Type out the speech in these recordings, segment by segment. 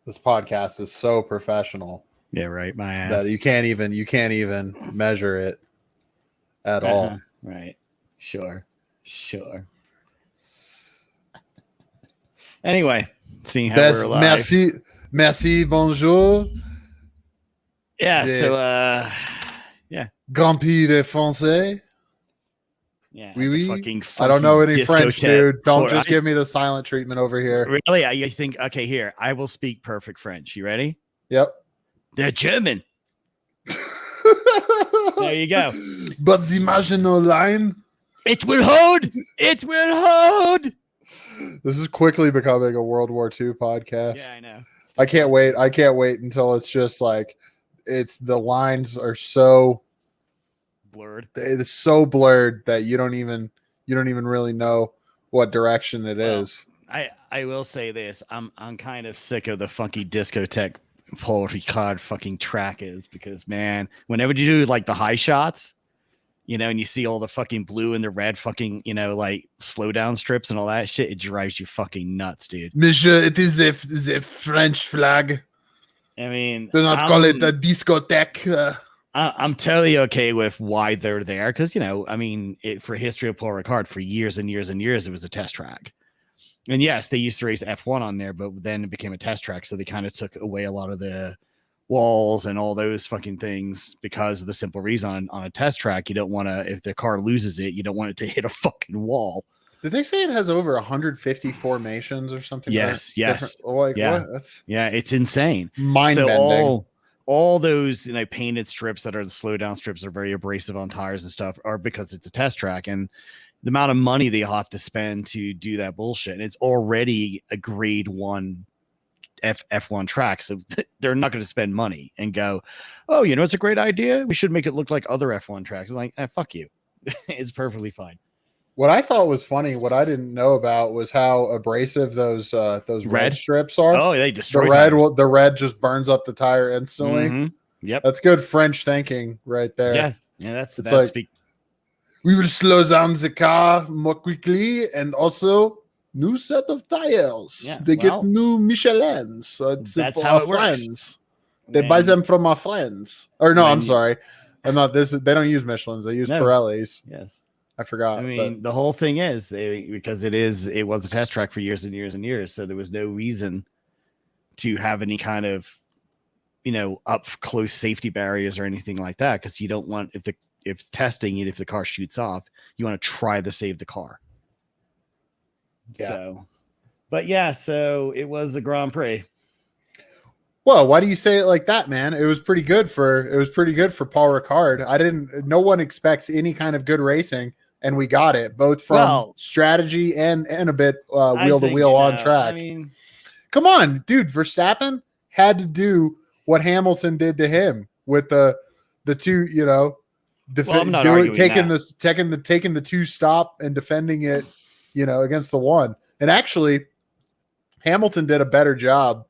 This podcast is so professional. Yeah, right. My ass. That you can't even measure it at all. Right. Sure. Anyway, seeing how we're alive. Merci, bonjour. Yeah. So, Grand Prix de Français. Yeah. Oui. I don't know any French, dude. Don't just give me the silent treatment over here. Really? I think, okay, here. I will speak perfect French. You ready? Yep. They're German. There you go. But the marginal line. It will hold. This is quickly becoming a World War II podcast. Yeah, I know. I can't wait until it's just like the lines are so blurred. It's so blurred that you don't even really know what direction it is. I will say this. I'm kind of sick of the funky discotheque Paul Ricard fucking track is, because man, whenever you do like the high shots, and you see all the fucking blue and the red fucking, like slow down strips and all that shit, it drives you fucking nuts, dude. Monsieur, it is the French flag. I mean, do not call it a discotheque. I'm totally okay with why they're there, because for history of Paul Ricard, for years and years and years, it was a test track. And yes, they used to race F1 on there, but then it became a test track, so they kind of took away a lot of the walls and all those fucking things, because of the simple reason on a test track, you don't want to, if the car loses it, you don't want it to hit a fucking wall. Did they say it has over 150 formations or something? Yes. Like, yeah. What? It's insane. Mind-bending. So all those painted strips that are the slow down strips are very abrasive on tires and stuff, are because it's a test track, and the amount of money they have to spend to do that bullshit, and it's already a grade 1 F1 track, so they're not going to spend money and go, oh, it's a great idea, we should make it look like other F1 tracks. Like, fuck you. It's perfectly fine. What I thought was funny, what I didn't know about, was how abrasive those red strips are. Oh, they destroy the red just burns up the tire instantly. Mm-hmm. Yep, that's good French thinking right there. Yeah, that's like, we will slow down the car more quickly, and also new set of tires. Yeah, they get new Michelins. So it's that's for how our it friends. Works. They buy them from our friends. Or no, I'm sorry. I'm not this. They don't use Michelins. They use Pirellis. Yes. I forgot. The whole thing is because it was a test track for years and years and years. So there was no reason to have any kind of, up close safety barriers or anything like that. Cause you don't want, if testing it, if the car shoots off, you want to try to save the car. Yeah. So it was a Grand Prix. Well, why do you say it like that, man? It was pretty good for Paul Ricard. No one expects any kind of good racing, and we got it both from strategy and a bit wheel to wheel on track. Come on, dude. Verstappen had to do what Hamilton did to him with the two, taking the two stop and defending it, against the one. And actually, Hamilton did a better job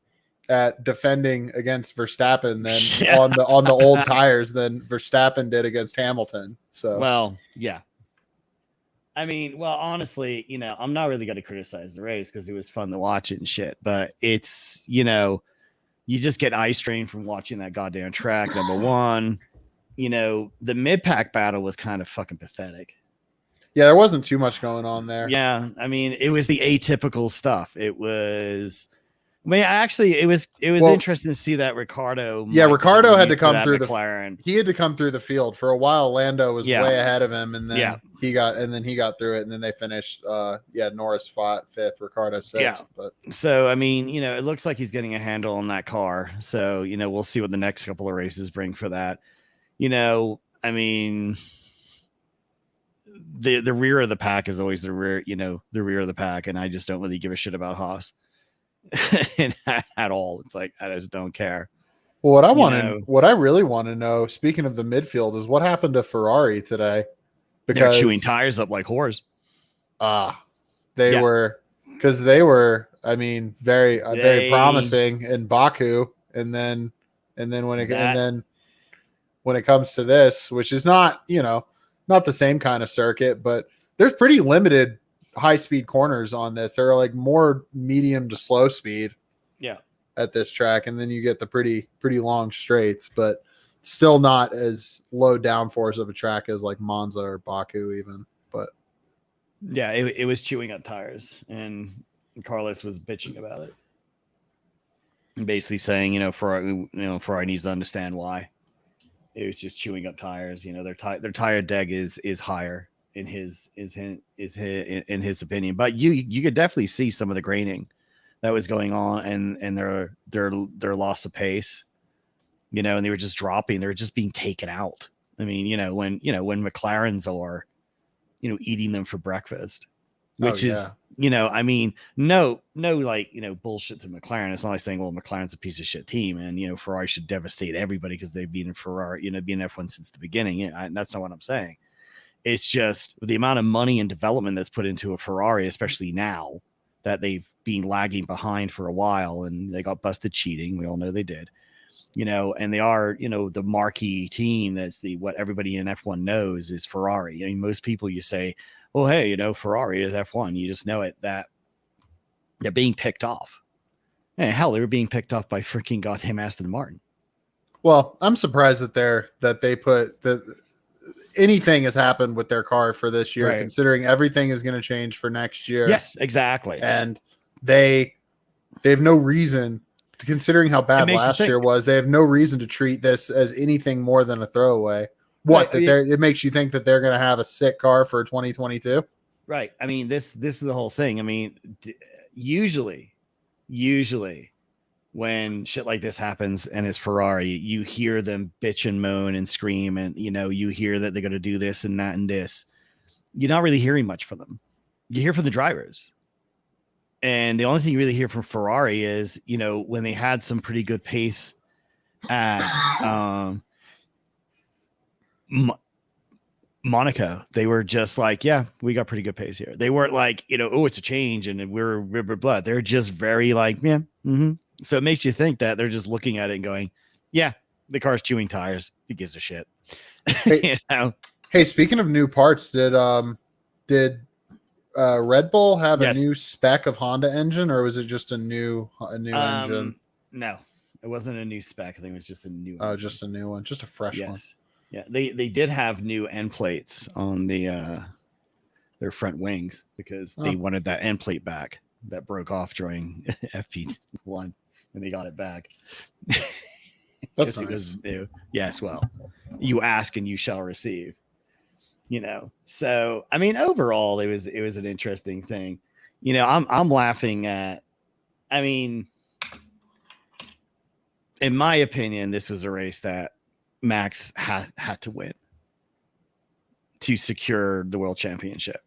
at defending against Verstappen than on the old tires than Verstappen did against Hamilton. So honestly, I'm not really going to criticize the race because it was fun to watch it and shit. But it's, you just get eye strain from watching that goddamn track. Number one, the mid-pack battle was kind of fucking pathetic. Yeah, there wasn't too much going on there. Yeah, it was the atypical stuff. It was. It was interesting to see that Ricardo. Yeah, Ricardo had to come through McLaren. He had to come through the field for a while. Lando was way ahead of him, and then he got through it, and then they finished. Norris fought fifth, Ricardo sixth. Yeah. But so it looks like he's getting a handle on that car. So we'll see what the next couple of races bring for that. The rear of the pack is always the rear of the pack, and I just don't really give a shit about Haas. At all. It's like I just don't care. Well, what I really want to know, speaking of the midfield, is what happened to Ferrari today? Because they're chewing tires up like whores. They were very promising in Baku, and then when it comes to this, which is not not the same kind of circuit, but there's pretty limited high speed corners on this. They're like more medium to slow speed. Yeah. at this track, and then you get the pretty long straights, but still not as low downforce of a track as like Monza or Baku even. But yeah, it was chewing up tires, and Carlos was bitching about it, and basically saying, Ferrari needs to understand why. It was just chewing up tires. Their tire deg is higher in his opinion, but you could definitely see some of the graining that was going on, and their loss of pace, and they were just dropping. They were just being taken out. I mean, when McLarens are, eating them for breakfast, which is, I mean, no, like, bullshit to McLaren. It's not like saying, well, McLaren's a piece of shit team, and, Ferrari should devastate everybody because they've been in Ferrari, been F1 since the beginning. That's not what I'm saying. It's just the amount of money and development that's put into a Ferrari, especially now that they've been lagging behind for a while, and they got busted cheating. We all know they did, and they are, the marquee team. That's what everybody in F1 knows is Ferrari. I mean, most people, you say, well, hey, Ferrari is F1. You just know it, that they're being picked off. And hell, they were being picked off by freaking goddamn Aston Martin. Well, I'm surprised that they put that anything has happened with their car for this year, right, considering everything is going to change for next year. Yes, exactly. And they have no reason, considering how bad last year was, they have no reason to treat this as anything more than a throwaway. What, right, it makes you think that they're going to have a sick car for 2022? Right. I mean, this is the whole thing. I mean, usually when shit like this happens and it's Ferrari, you hear them bitch and moan and scream, and you hear that they're going to do this and that and this. You're not really hearing much from them. You hear from the drivers. And the only thing you really hear from Ferrari is, when they had some pretty good pace at Monaco, they were just like, yeah, we got pretty good pace here. They weren't like, oh, it's a change and we're blah, blah, blah. They're just very like, yeah. Mm-hmm. So it makes you think that they're just looking at it and going, yeah, the car's chewing tires. Who gives a shit? Hey, hey, speaking of new parts, did Red Bull have a new spec of Honda engine, or was it just a new engine? No, it wasn't a new spec. I think it was just a new. Oh, just a new one, just a fresh one. Yeah, they did have new end plates on their front wings because they wanted that end plate back that broke off during FP1, and they got it back. That's nice. It was new. Yes, well, you ask and you shall receive. So I mean, overall, it was an interesting thing. I'm laughing at. I mean, in my opinion, this was a race that Max had to win to secure the world championship.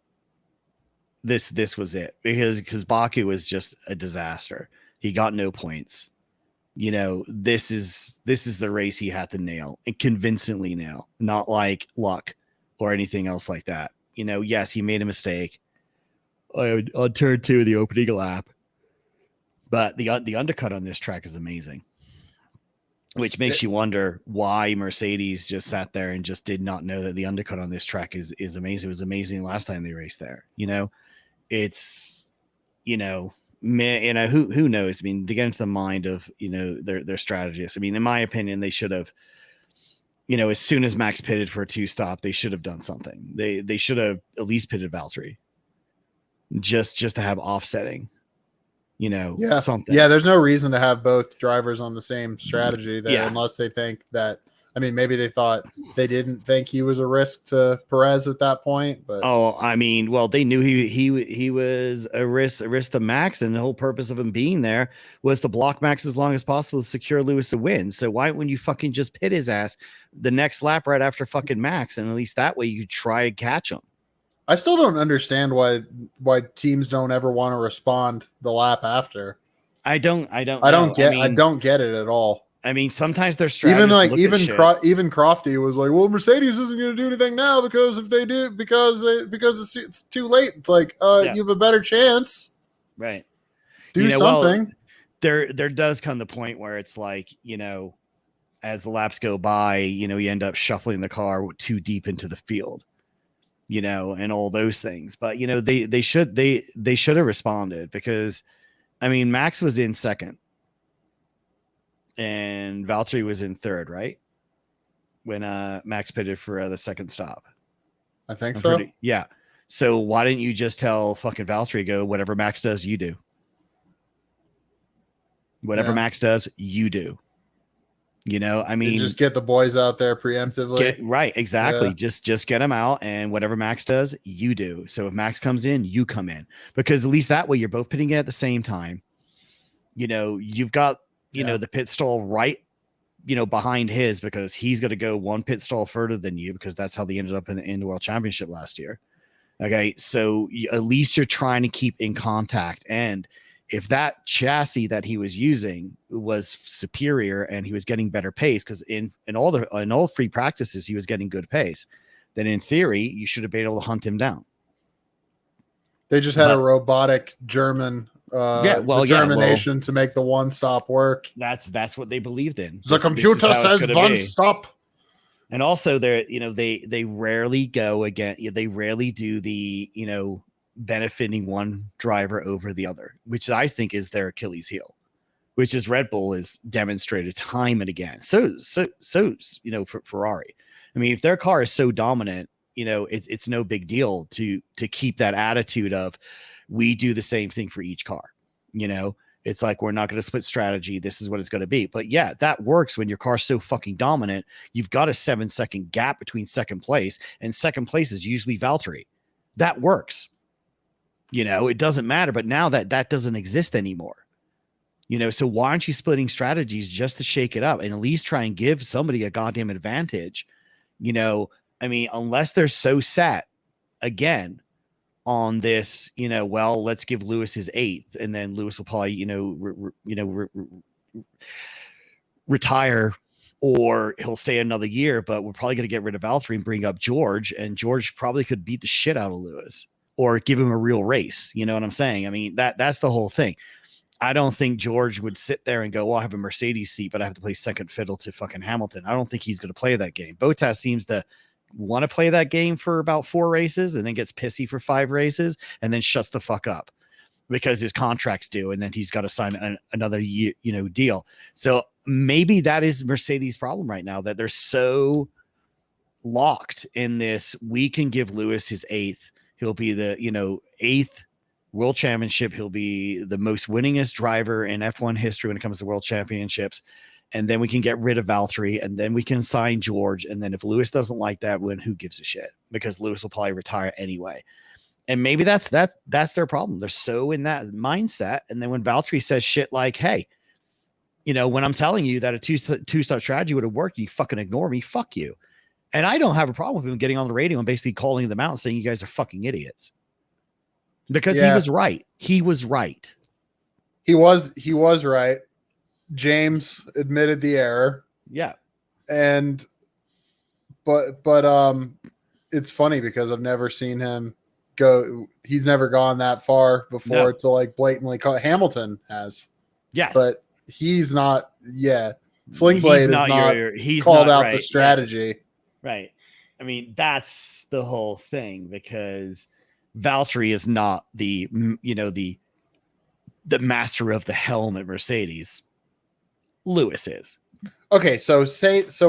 This was it, because Baku was just a disaster. He got no points. This is the race he had to nail, and convincingly nail, not like luck or anything else like that. Yes, he made a mistake on turn 2 of the opening lap, but the undercut on this track is amazing. Which makes you wonder why Mercedes just sat there and just did not know that the undercut on this track is amazing. It was amazing last time they raced there. It's, who knows? I mean, to get into the mind of, their strategists. I mean, in my opinion, they should have, as soon as Max pitted for a 2-stop, they should have done something. They should have at least pitted Valtteri just to have offsetting. Something. Yeah, there's no reason to have both drivers on the same strategy there, unless they think that. I mean, maybe they didn't think he was a risk to Perez at that point. But I mean, well, they knew he was a risk to Max, and the whole purpose of him being there was to block Max as long as possible to secure Lewis a win. So why wouldn't you fucking just pit his ass the next lap right after fucking Max, and at least that way you try and catch him? I still don't understand why teams don't ever want to respond the lap after. I don't get it at all. I mean, sometimes their strategies even Crofty was like, "Well, Mercedes isn't going to do anything now because if they do, because it's too late." It's like, you have a better chance, right? Do something. Well, there does come the point where it's like, as the laps go by, you end up shuffling the car too deep into the field. And all those things. But, they should have responded, because, I mean, Max was in second. and Valtteri was in third, right? When Max pitted for the second stop. I think so. Yeah. So why didn't you just tell fucking Valtteri, go, whatever Max does, you do. Whatever Max does, you do. You know, I mean, you just get the boys out there preemptively. Right. Exactly. Yeah. Just get them out, and whatever Max does, you do. So if Max comes in, you come in, because at least that way you're both pitting it at the same time. You know, you've got, you know, the pit stall right, you know, behind his, because he's going to go one pit stall further than you, because that's how they ended up in the World Championship last year. Okay. So at least you're trying to keep in contact. And if that chassis that he was using was superior and he was getting better pace, because in all free practices he was getting good pace, then in theory you should have been able to hunt him down. They just had a robotic German determination to make the one stop work. That's what they believed in. The computer says one stop. And also they rarely go again. They rarely do the, you know, benefiting one driver over the other, which I think is their Achilles heel, which is Red Bull has demonstrated time and again. So you know, for Ferrari, I mean, if their car is so dominant, you know, it's no big deal to keep that attitude of, we do the same thing for each car. You know, it's like, we're not going to split strategy. This is what it's going to be. But yeah, that works when your car's so fucking dominant. You've got a 7-second gap between second place, and second place is usually Valtteri. That works. You know, it doesn't matter. But now that doesn't exist anymore. You know, so why aren't you splitting strategies just to shake it up and at least try and give somebody a goddamn advantage? You know, I mean, unless they're so set again on this, you know, well, let's give Lewis his 8th, and then Lewis will probably, you know, retire, or he'll stay another year, but we're probably going to get rid of Valtteri and bring up George, and George probably could beat the shit out of Lewis or give him a real race. You know what I'm saying? I mean, that's the whole thing. I don't think George would sit there and go, well, I have a Mercedes seat, but I have to play second fiddle to fucking Hamilton. I don't think he's going to play that game. Bottas seems to want to play that game for about 4 races and then gets pissy for 5 races and then shuts the fuck up because his contract's due, and then he's got to sign another year, you know, deal. So maybe that is Mercedes' problem right now, that they're so locked in this. We can give Lewis his 8th. He'll be the, you know, 8th World Championship. He'll be the most winningest driver in F1 history when it comes to World Championships. And then we can get rid of Valtteri, and then we can sign George. And then if Lewis doesn't like that, when who gives a shit? Because Lewis will probably retire anyway. And maybe that's their problem. They're so in that mindset. And then when Valtteri says shit like, hey, you know, when I'm telling you that a two-step strategy would have worked, you fucking ignore me. Fuck you. And I don't have a problem with him getting on the radio and basically calling them out and saying, you guys are fucking idiots. Because he was right. He was right. He was right. James admitted the error. Yeah. And but it's funny because I've never seen him go. He's never gone that far before to like blatantly call. Hamilton has. Yes. But he's not. Yeah. Sling Blade is not he's called not out right. the strategy. Yeah. Right. I mean, that's the whole thing, because Valtteri is not the, you know, the master of the helm at Mercedes. Lewis is. Okay, so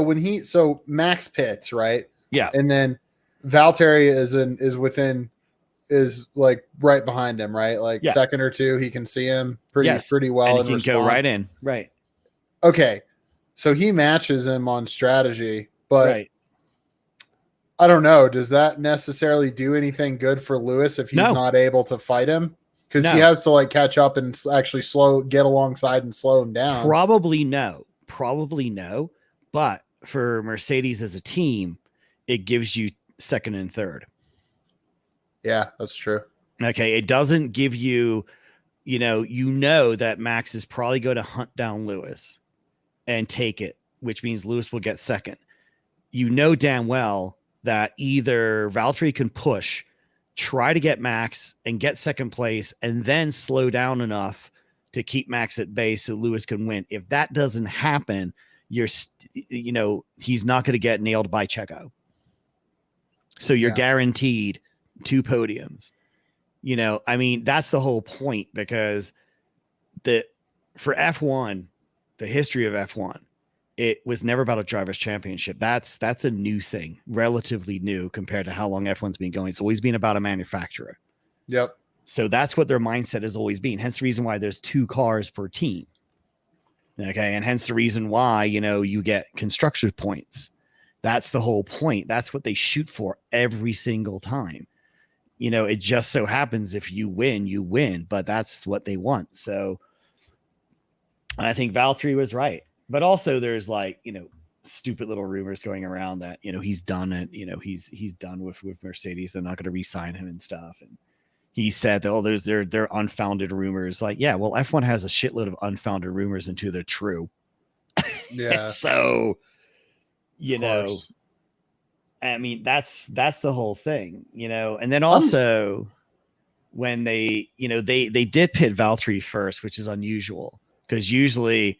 when Max pits, right? Yeah. And then Valtteri is like right behind him, right? Like second or two, he can see him pretty well. And he can go right in. Right. Okay. So he matches him on strategy, but I don't know. Does that necessarily do anything good for Lewis if he's not able to fight him? Because he has to like catch up and actually get alongside and slow him down. Probably no. But for Mercedes as a team, it gives you second and third. Yeah, that's true. Okay. It doesn't give you, you know that Max is probably going to hunt down Lewis and take it, which means Lewis will get second. You know damn well that either Valtteri can push, try to get Max and get second place, and then slow down enough to keep Max at bay so Lewis can win. If that doesn't happen, he's not going to get nailed by Checo. So you're guaranteed 2 podiums. You know, I mean, that's the whole point, because for F1, the history of F1, it was never about a driver's championship. That's a new thing, relatively new compared to how long F1's been going. It's always been about a manufacturer. Yep. So that's what their mindset has always been. Hence the reason why there's 2 cars per team. Okay. And hence the reason why, you get construction points. That's the whole point. That's what they shoot for every single time. It just so happens if you win, but that's what they want. So I think Valtteri was right. But also there's stupid little rumors going around that, he's done it. He's done with Mercedes. They're not going to re-sign him and stuff. And he said that, they're unfounded rumors. Well, F1 has a shitload of unfounded rumors until they're true. Yeah. So, I mean, that's the whole thing, and then also when they did pit Valtteri first, which is unusual because usually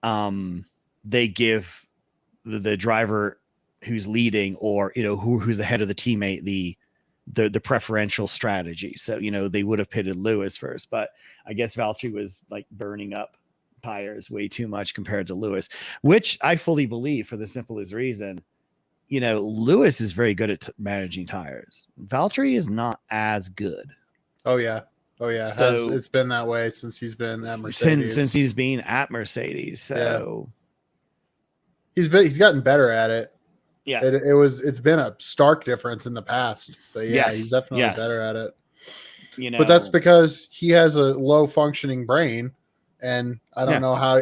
they give the driver who's leading or, who's ahead of the teammate, the preferential strategy. So, they would have pitted Lewis first, but I guess Valtteri was burning up tires way too much compared to Lewis, which I fully believe for the simplest reason. Lewis is very good at managing tires. Valtteri is not as good. Oh yeah. So it's been that way since he's been at Mercedes. Since he's been at Mercedes. So he's gotten better at it. Yeah. It's been a stark difference in the past. But yeah, he's definitely better at it. But that's because he has a low functioning brain, and I don't know how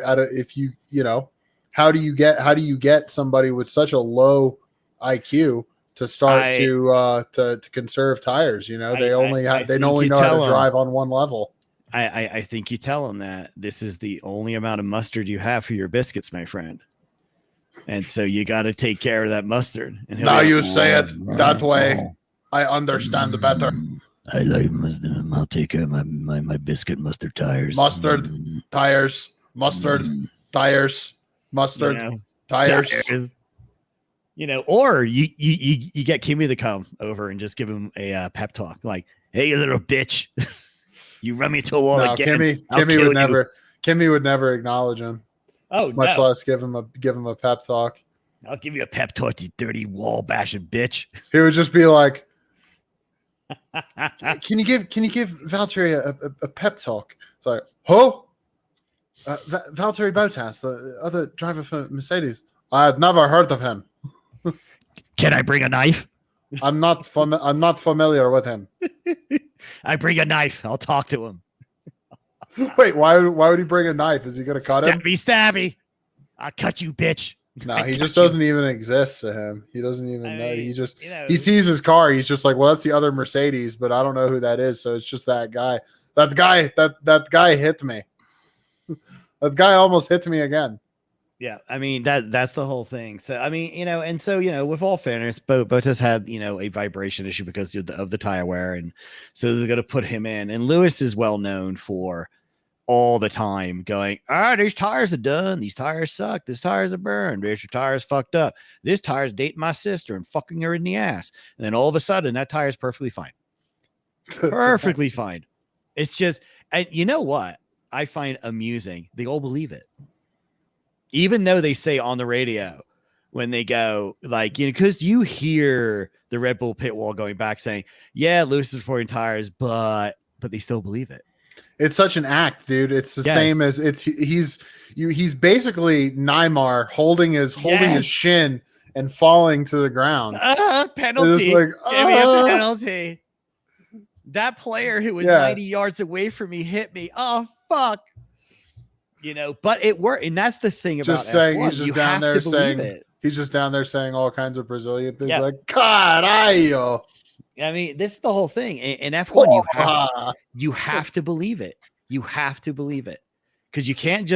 how do you get somebody with such a low IQ to start to conserve tires? They only know how to drive on one level. I think you tell them that this is the only amount of mustard you have for your biscuits, my friend. And so you got to take care of that mustard. And now you say it that way, I understand better. I like mustard. I'll take care of my biscuit mustard tires. Mustard tires. Mustard tires. Mustard tires. Or you get Kimmy to come over and just give him a pep talk, like, "Hey, you little bitch, you run me to a wall again." Kimmy would never acknowledge him. Oh, much less give him a pep talk. I'll give you a pep talk, you dirty wall bashing bitch. He would just be like, "Can you give Valtteri a pep talk?" It's like, "Who? Valtteri Bottas, the other driver for Mercedes. I had never heard of him. Can I bring a knife? I'm not familiar with him. I bring a knife. I'll talk to him." Wait, why would he bring a knife? Is he going to cut him? Stabby. I'll cut you, bitch. No, he just doesn't even exist to him. He doesn't even know. He just he sees his car. He's just like, well, that's the other Mercedes, but I don't know who that is. So it's just that guy. That guy hit me. That guy almost hit me again. Yeah, I mean that's the whole thing. So I mean, and so with all fairness, Bottas had a vibration issue because of the tire wear, and so they're going to put him in. And Lewis is well known for all the time going, these tires are done. These tires suck. These tires are burned. This tire's fucked up. This tire's dating my sister and fucking her in the ass. And then all of a sudden, that tire's perfectly fine. Perfectly fine. It's just, and you know what I find amusing? They all believe it. Even though they say on the radio when they go because you hear the Red Bull pit wall going back saying, yeah, Lewis is reporting tires, but they still believe it. It's such an act, dude. It's the same as he's basically Neymar holding his shin and falling to the ground. Penalty. Give me a penalty. That player who was 90 yards away from me hit me. Oh, fuck. But it worked. And that's the thing about just saying F1. He's just down there saying he's just down there saying all kinds of Brazilian things like caralho. I mean, this is the whole thing. In F1, you have to believe it. You have to believe it. Because you can't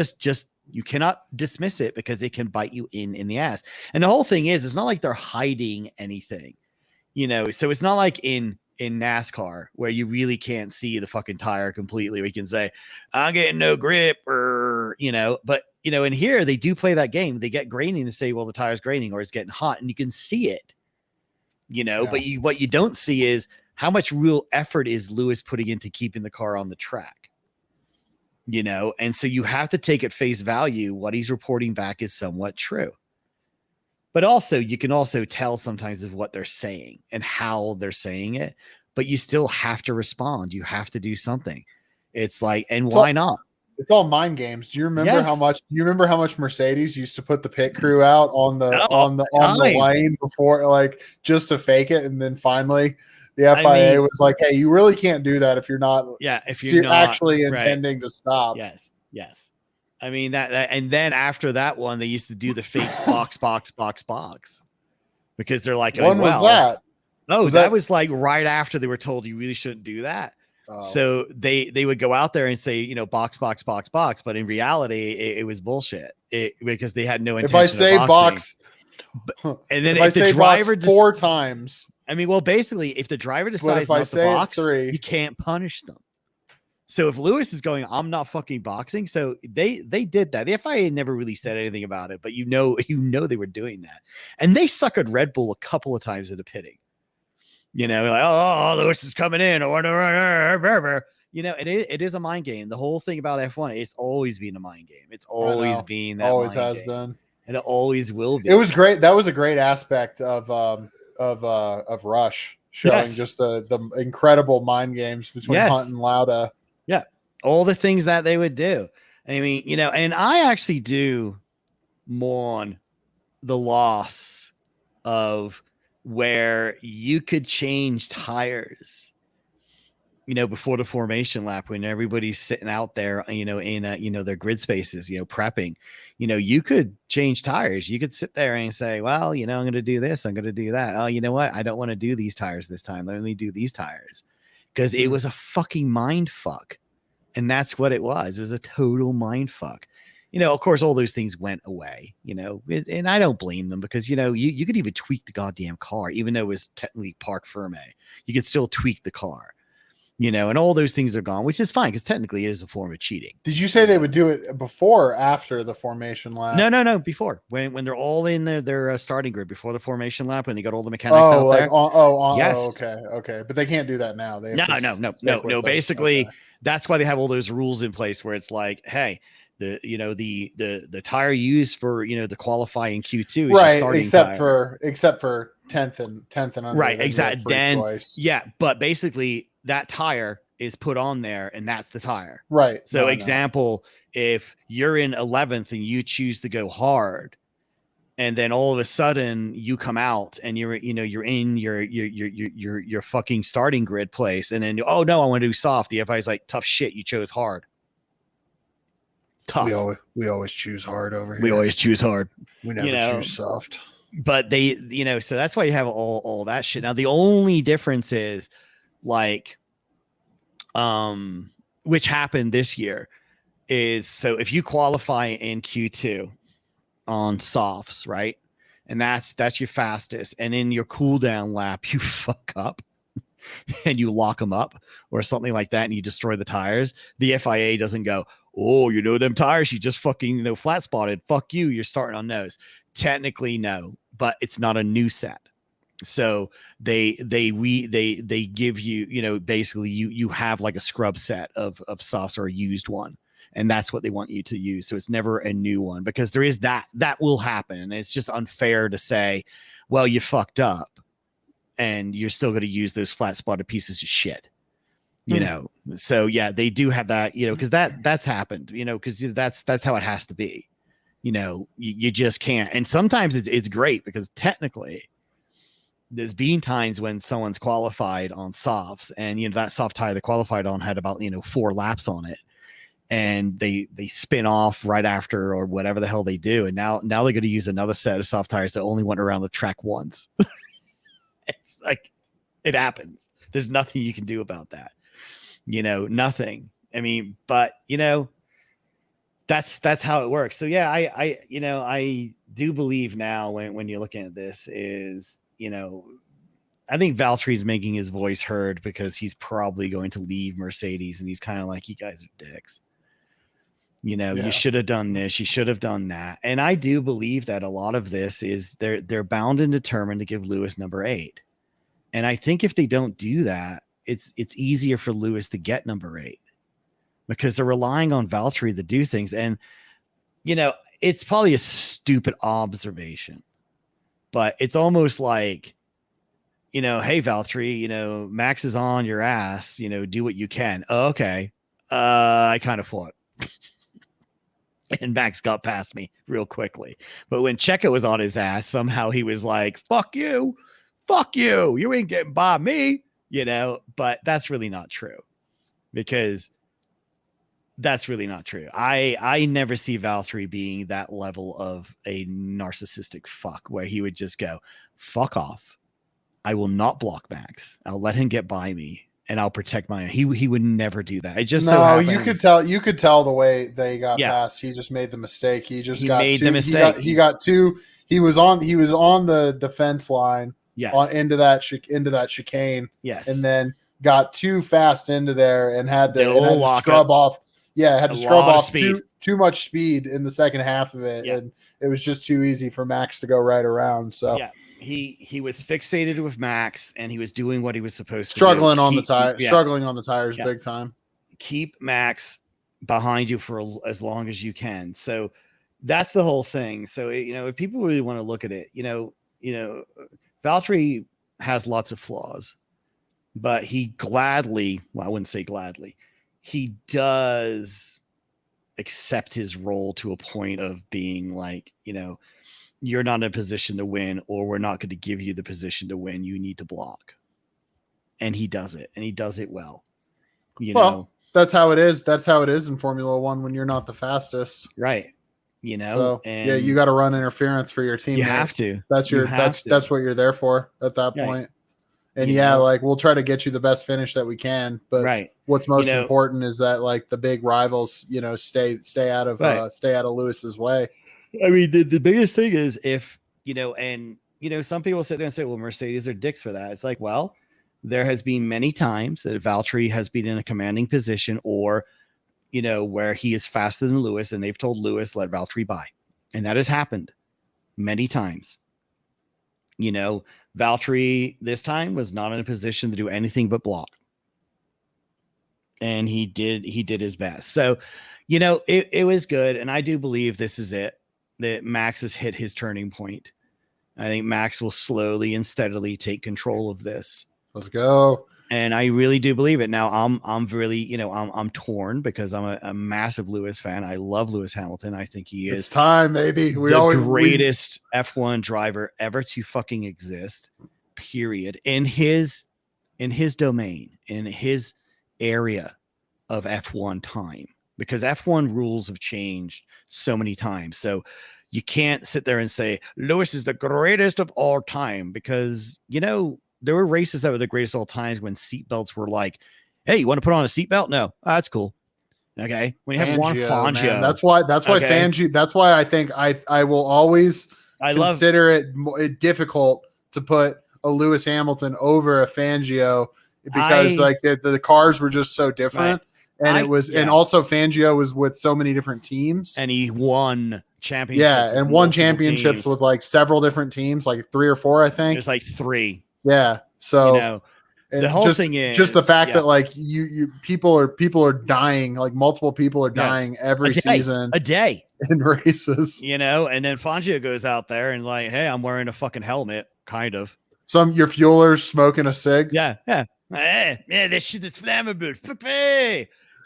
you cannot dismiss it because it can bite you in the ass. And the whole thing is, it's not like they're hiding anything. So it's not like in NASCAR where you really can't see the fucking tire completely. We can say, I'm getting no grip but in here they do play that game. They get graining to say, well, the tire's graining or it's getting hot and you can see it, but what you don't see is how much real effort is Lewis putting into keeping the car on the track. And so you have to take at face value what he's reporting back is somewhat true. But also, you can also tell sometimes of what they're saying and how they're saying it, but you still have to respond. You have to do something. It's like, and why not? It's all mind games. Do you remember how much Mercedes used to put the pit crew out on the lane before, like, just to fake it, and then finally the FIA was like, "Hey, you really can't do that if you're not actually intending to stop." Yes. I mean that, and then after that one, they used to do the fake box because they're like, when was that? Oh, that was like right after they were told you really shouldn't do that. Oh. So they would go out there and say, box, but in reality, it was bullshit. Because they had no intention. If I say box, and then if the driver box 4 times, I mean, well, basically, if the driver decides not to box, you can't punish them. So if Lewis is going, I'm not fucking boxing. So they did that. The FIA never really said anything about it, but they were doing that, and they suckered Red Bull a couple of times in the pitting. Like, oh, Lewis is coming in, or it is a mind game. The whole thing about F1, it's always been a mind game. It's always been that. Always has been, and it always will be. It was great. That was a great aspect of Rush, showing just the incredible mind games between Hunt and Lauda. Yeah, all the things that they would do. I mean, and I actually do mourn the loss of where you could change tires, before the formation lap, when everybody's sitting out there, in their grid spaces, prepping, you could change tires. You could sit there and say, well, I'm going to do this. I'm going to do that. Oh, you know what? I don't want to do these tires this time. Let me do these tires. Because it was a fucking mind fuck. And that's what it was. It was a total mind fuck. Of course, all those things went away, and I don't blame them, because, you could even tweak the goddamn car, even though it was technically parc ferme. You could still tweak the car, and all those things are gone, which is fine, because technically it is a form of cheating. Did you say they would do it before or after the formation lap? No, before. When they're all in their starting grid, before the formation lap, when they got all the mechanics out there. Yes. Okay. But they can't do that now. They no. Basically, that's why they have all those rules in place where it's like, hey, the tire used for the qualifying Q2 is right, starting except tire. for 10th and under, right, exactly. Then choice. But basically that tire is put on there, and that's the tire. Right. So example, if you're in 11th and you choose to go hard, and then all of a sudden you come out and you're in your fucking starting grid place, and then oh no, I want to do soft. The FI's like, tough shit, you chose hard. Tough. We always choose hard over here. We always choose hard. We never choose soft. But they, so that's why you have all that shit. Now the only difference is, like, which happened this year, is so if you qualify in Q2 on softs, right, and that's your fastest, and in your cooldown lap you fuck up and you lock them up or something like that, and you destroy the tires, the FIA doesn't go, oh, them tires you just fucking flat spotted, fuck you, you're starting on those. Technically no, but it's not a new set. So they give you, basically you have like a scrub set of softs, or a used one, and that's what they want you to use. So it's never a new one, because there is that will happen, and it's just unfair to say, well, you fucked up and you're still going to use those flat spotted pieces of shit. So yeah, they do have that, because that's happened, because that's how it has to be. You just can't. And sometimes it's great, because technically there's been times when someone's qualified on softs, and that soft tire they qualified on had about 4 laps on it, and they spin off right after, or whatever the hell they do, and now they're going to use another set of soft tires that only went around the track once. It's like, it happens. There's nothing you can do about that. Nothing. I mean, but that's how it works. So yeah, I do believe now, when you're looking at this, is, I think Valtteri's making his voice heard, because he's probably going to leave Mercedes, and he's kind of like, you guys are dicks. You should have done this, you should have done that. And I do believe that a lot of this is they're bound and determined to give Lewis number 8. And I think if they don't do that, it's easier for Lewis to get number 8. because they're relying on Valtteri to do things. And, it's probably a stupid observation, but it's almost like, hey, Valtteri, Max is on your ass, do what you can. Oh, okay. I kind of fought. And Max got past me real quickly. But when Checo was on his ass, somehow he was like, fuck you. You ain't getting by me, but that's really not true, because that's really not true. I never see Valtteri being that level of a narcissistic fuck where he would just go, fuck off. I will not block Max. I'll let him get by me. And I'll protect my own. He would never do that. It just so happens, you could tell the way they got past. He just made the mistake. He made the mistake. He got two. He was on the defense line. Yes. Into that chicane. Yes. And then got too fast into there and had to scrub off. Yeah, had to scrub off too much speed in the second half of it, and it was just too easy for Max to go right around. So he was fixated with Max, and he was doing what he was supposed to do. Struggling on the tires big time. Keep Max behind you for as long as you can. So that's the whole thing. So if people really want to look at it, Valtteri has lots of flaws, but he I wouldn't say gladly, he does accept his role to a point of being like, you're not in a position to win, or we're not going to give you the position to win. You need to block. And he does it, and he does it well. That's how it is. That's how it is in Formula One when you're not the fastest. Right. So, you got to run interference for your team. You have to. That's what you're there for at that point. And we'll try to get you the best finish that we can. But what's most important is that the big rivals, stay out of Lewis's way. I mean, the biggest thing is if, some people sit there and say, well, Mercedes are dicks for that. It's like, well, there has been many times that Valtteri has been in a commanding position, or, where he is faster than Lewis, and they've told Lewis, let Valtteri by. And that has happened many times. Valtteri this time was not in a position to do anything but block. And he did his best. So, it was good. And I do believe this is it, that Max has hit his turning point. I think Max will slowly and steadily take control of this. Let's go. And I really do believe it. Now I'm really, I'm torn because I'm a massive Lewis fan. I love Lewis Hamilton. I think he is time, baby. Greatest F1 driver ever to fucking exist, period. In his domain, in his area of F1 time, because F1 rules have changed so many times. So you can't sit there and say Lewis is the greatest of all time, because, there were races that were the greatest of all times when seatbelts were like, hey, you want to put on a seatbelt? No, that's cool. Okay. When you have Juan Fangio, man. That's why Fangio, that's why I think I will always consider it difficult to put a Lewis Hamilton over a Fangio, because the cars were just so different. Right. And and also Fangio was with so many different teams, and he won championships. Yeah. And won championships with several different teams, 3 or 4, I think. There's 3. Yeah. So the whole thing is just the fact that you people are dying, multiple people are dying every season a day in races, and then Fangio goes out there and hey, I'm wearing a fucking helmet, kind of. Your fueler's smoking a cig. Yeah. This shit is flammable.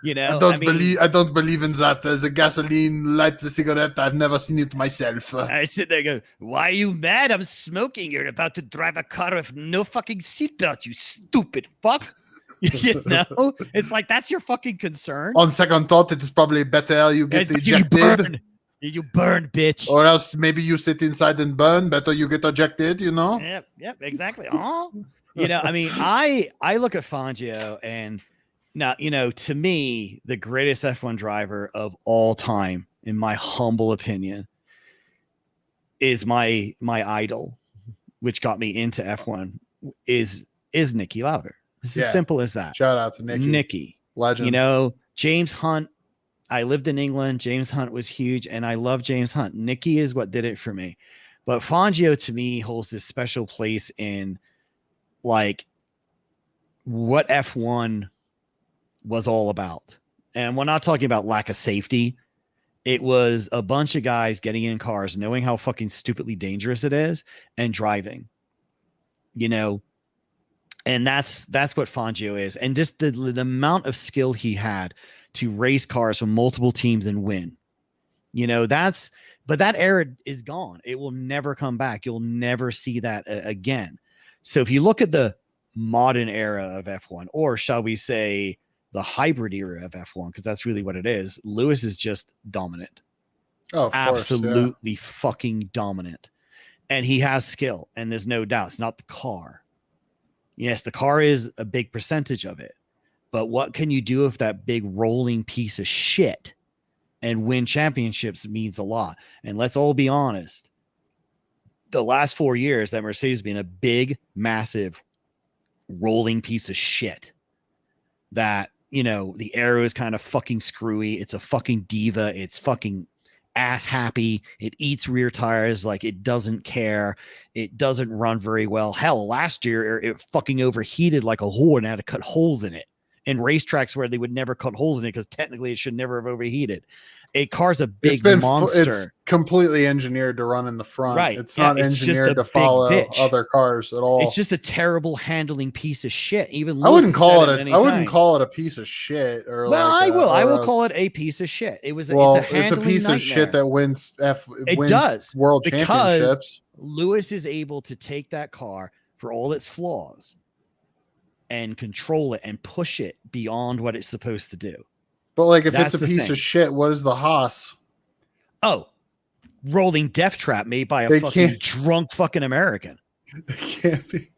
I don't believe in that. There's a gasoline light cigarette. I've never seen it myself. I sit there and go, why are you mad? I'm smoking. You're about to drive a car with no fucking seatbelt, you stupid fuck. It's that's your fucking concern. On second thought, it is probably better you get ejected. You burn, bitch. Or else maybe you sit inside and burn. Better you get ejected, Yep, exactly. I look at Fangio, and now, to me, the greatest F1 driver of all time, in my humble opinion, is my idol, which got me into F1, is Niki Lauda. It's as simple as that. Shout out to Niki. Legend. James Hunt. I lived in England. James Hunt was huge, and I love James Hunt. Niki is what did it for me. But Fangio, to me, holds this special place in what F1 was all about. And we're not talking about lack of safety. It was a bunch of guys getting in cars, knowing how fucking stupidly dangerous it is, and driving. You know, and that's what Fangio is. And just the amount of skill he had to race cars from multiple teams and win. You know, but that era is gone. It will never come back. You'll never see that again. So if you look at the modern era of F1, or shall we say the hybrid era of F1, because that's really what it is, Lewis is just dominant. Oh, of absolutely fucking dominant. And he has skill, and there's no doubt. It's not the car. Yes, the car is a big percentage of it. But what can you do if that big rolling piece of shit and win championships means a lot? And let's all be honest. The last 4 years, that Mercedes has been a big, massive, rolling piece of shit. That, you know, the aero is kind of fucking screwy. It's a fucking diva. It's fucking ass happy. It eats rear tires like it doesn't care. It doesn't run very well. Hell, last year it fucking overheated like a whore and had to cut holes in it. In racetracks where they would never cut holes in it because technically it should never have overheated. A car's a big monster. It's completely engineered to run in the front. Right. It's not engineered to follow other cars at all. It's just a terrible handling piece of shit. Even I wouldn't call it a piece of shit. Or well, I will call it a piece of shit. It's a piece of shit that wins world championships. Lewis is able to take that car for all its flaws and control it and push it beyond what it's supposed to do. But like, if it's a piece of shit, what is the Haas? Oh, rolling death trap made by a fucking drunk fucking American. They can't be.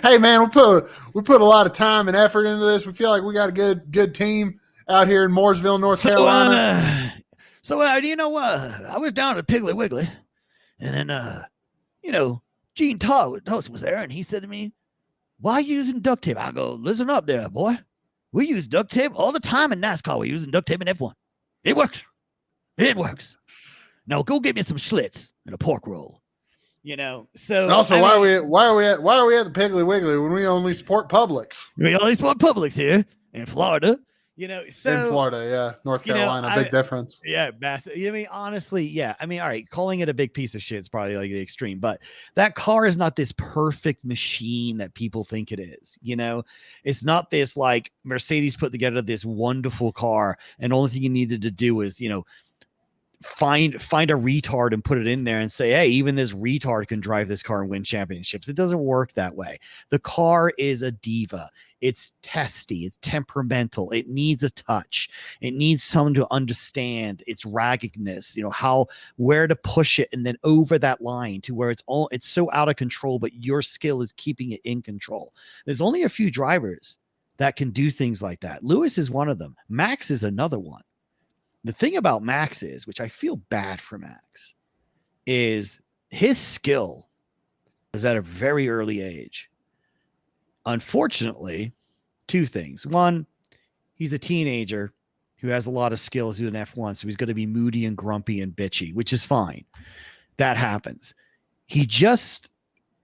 Hey man, we put a lot of time and effort into this. We feel like we got a good team out here in Mooresville, North Carolina. You know what? I was down at Piggly Wiggly, and then Gene Todd was there, and he said to me, "Why are you using duct tape?" I go, "Listen up there, boy. We use duct tape all the time in NASCAR. We're using duct tape in F1. It works. It works. Now go get me some Schlitz and a pork roll." You know. So and also, why are we at the Piggly Wiggly when we only support Publix? We only support Publix here in Florida. You know, so in Florida, yeah, North Carolina, big difference. Yeah, massive. I mean, honestly, yeah. I mean, all right, calling it a big piece of shit is probably like the extreme, but that car is not this perfect machine that people think it is. You know, it's not this like Mercedes put together this wonderful car, and the only thing you needed to do is, find a retard and put it in there and say, hey, even this retard can drive this car and win championships. It doesn't work that way. The car is a diva. It's testy. It's temperamental. It needs a touch. It needs someone to understand its raggedness, where to push it and then over that line to where it's so out of control, but your skill is keeping it in control. There's only a few drivers that can do things like that. Lewis is one of them. Max is another one. The thing about Max is, which I feel bad for Max, is his skill is at a very early age. Unfortunately, two things. One, he's a teenager who has a lot of skills doing F1, so he's going to be moody and grumpy and bitchy, which is fine. That happens. He just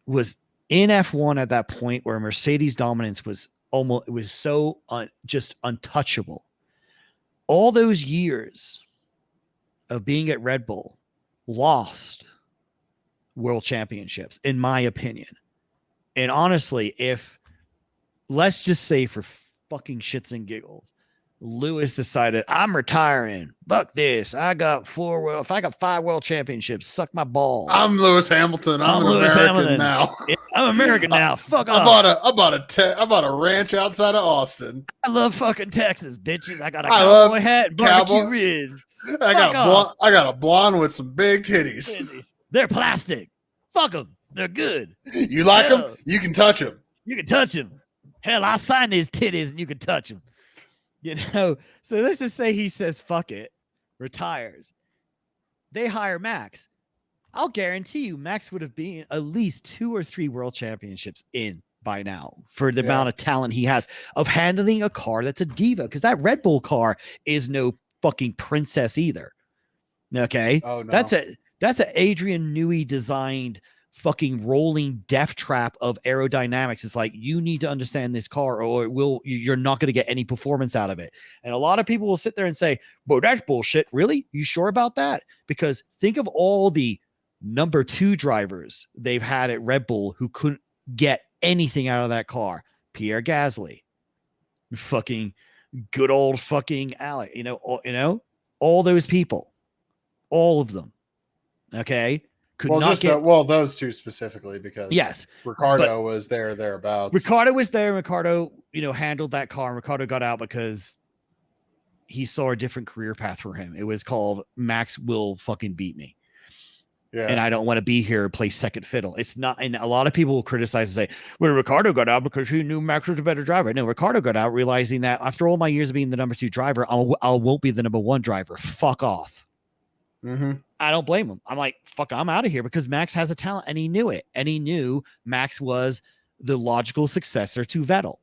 was in F1 at that point where Mercedes dominance was just untouchable. All those years of being at Red Bull lost world championships, in my opinion. And honestly, let's just say for fucking shits and giggles, Lewis decided, I'm retiring. Fuck this. I got 5 world championships, suck my balls. I'm Lewis Hamilton. I'm an American now. I'm American now. Fuck off. I bought a ranch outside of Austin. I love fucking Texas, bitches. I got a cowboy hat and barbecue ribs. I got a blonde with some big titties. They're plastic. Fuck them. They're good. You like them? You can touch them. You can touch them. Hell, I'll sign these titties and you can touch them. So let's just say he says, fuck it, retires. They hire Max. I'll guarantee you Max would have been at least 2 or 3 world championships in by now for the amount of talent he has of handling a car that's a diva, because that Red Bull car is no fucking princess either. Okay. Oh, no. That's a Adrian Newey designed fucking rolling death trap of aerodynamics. It's like, you need to understand this car or you're not going to get any performance out of it. And a lot of people will sit there and say, well, that's bullshit. Really? You sure about that? Because think of all the number 2 drivers they've had at Red Bull who couldn't get anything out of that car. Pierre Gasly, fucking good old fucking Alec, all those people, all of them. Okay. Those two specifically, because yes, Ricardo was thereabouts. Ricardo was there. Ricardo, handled that car. And Ricardo got out because he saw a different career path for him. It was called Max will fucking beat me. Yeah. And I don't want to be here to play second fiddle. It's not. And a lot of people will criticize and say, well, Ricardo got out because he knew Max was a better driver. No, Ricardo got out realizing that after all my years of being the number 2 driver, I won't be the number 1 driver. Fuck off. Mm-hmm. I don't blame him. I'm like, fuck, I'm out of here, because Max has a talent and he knew it. And he knew Max was the logical successor to Vettel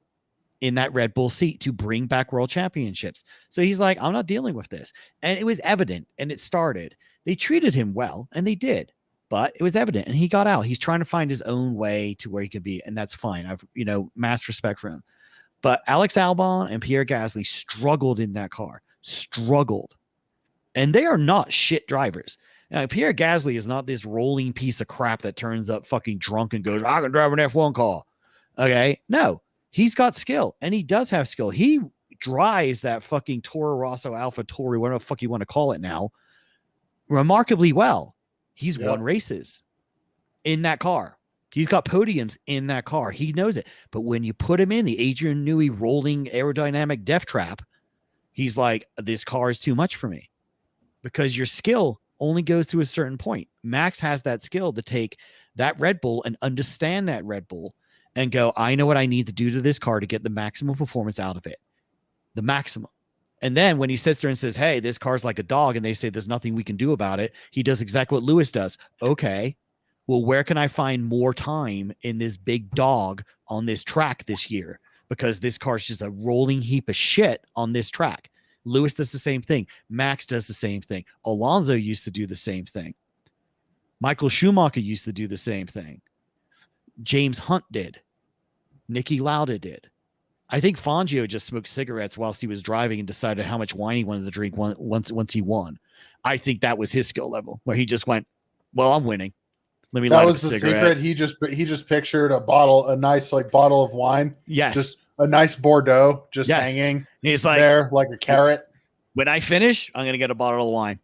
in that Red Bull seat to bring back world championships. So he's like, I'm not dealing with this. And it was evident, and it started. They treated him well, and they did, but it was evident, and he got out. He's trying to find his own way to where he could be, and that's fine. I've, mass respect for him. But Alex Albon and Pierre Gasly struggled in that car, and they are not shit drivers. Now, Pierre Gasly is not this rolling piece of crap that turns up fucking drunk and goes, I can drive an F1 car. Okay. No, he's got skill, and he does have skill. He drives that fucking Toro Rosso Alpha Tauri, whatever the fuck you want to call it now, remarkably well. He's won races in that car. He's got podiums in that car. He knows it. But when you put him in the Adrian Newey rolling aerodynamic death trap, he's like, this car is too much for me, because your skill only goes to a certain point. Max has that skill to take that Red Bull and understand that Red Bull and go, I know what I need to do to this car to get the maximum performance out of it. The maximum. And then when he sits there and says, hey, this car's like a dog, and they say there's nothing we can do about it, he does exactly what Lewis does. Okay, well, where can I find more time in this big dog on this track this year? Because this car's just a rolling heap of shit on this track. Lewis does the same thing. Max does the same thing. Alonso used to do the same thing. Michael Schumacher used to do the same thing. James Hunt did. Niki Lauda did. I think Fangio just smoked cigarettes whilst he was driving and decided how much wine he wanted to drink once he won. I think that was his skill level, where he just went, well, I'm winning. Let me light up a cigarette. That was the secret. He just pictured a nice bottle of wine. Yes. Just a nice Bordeaux hanging. He's like there like a carrot. When I finish, I'm going to get a bottle of wine.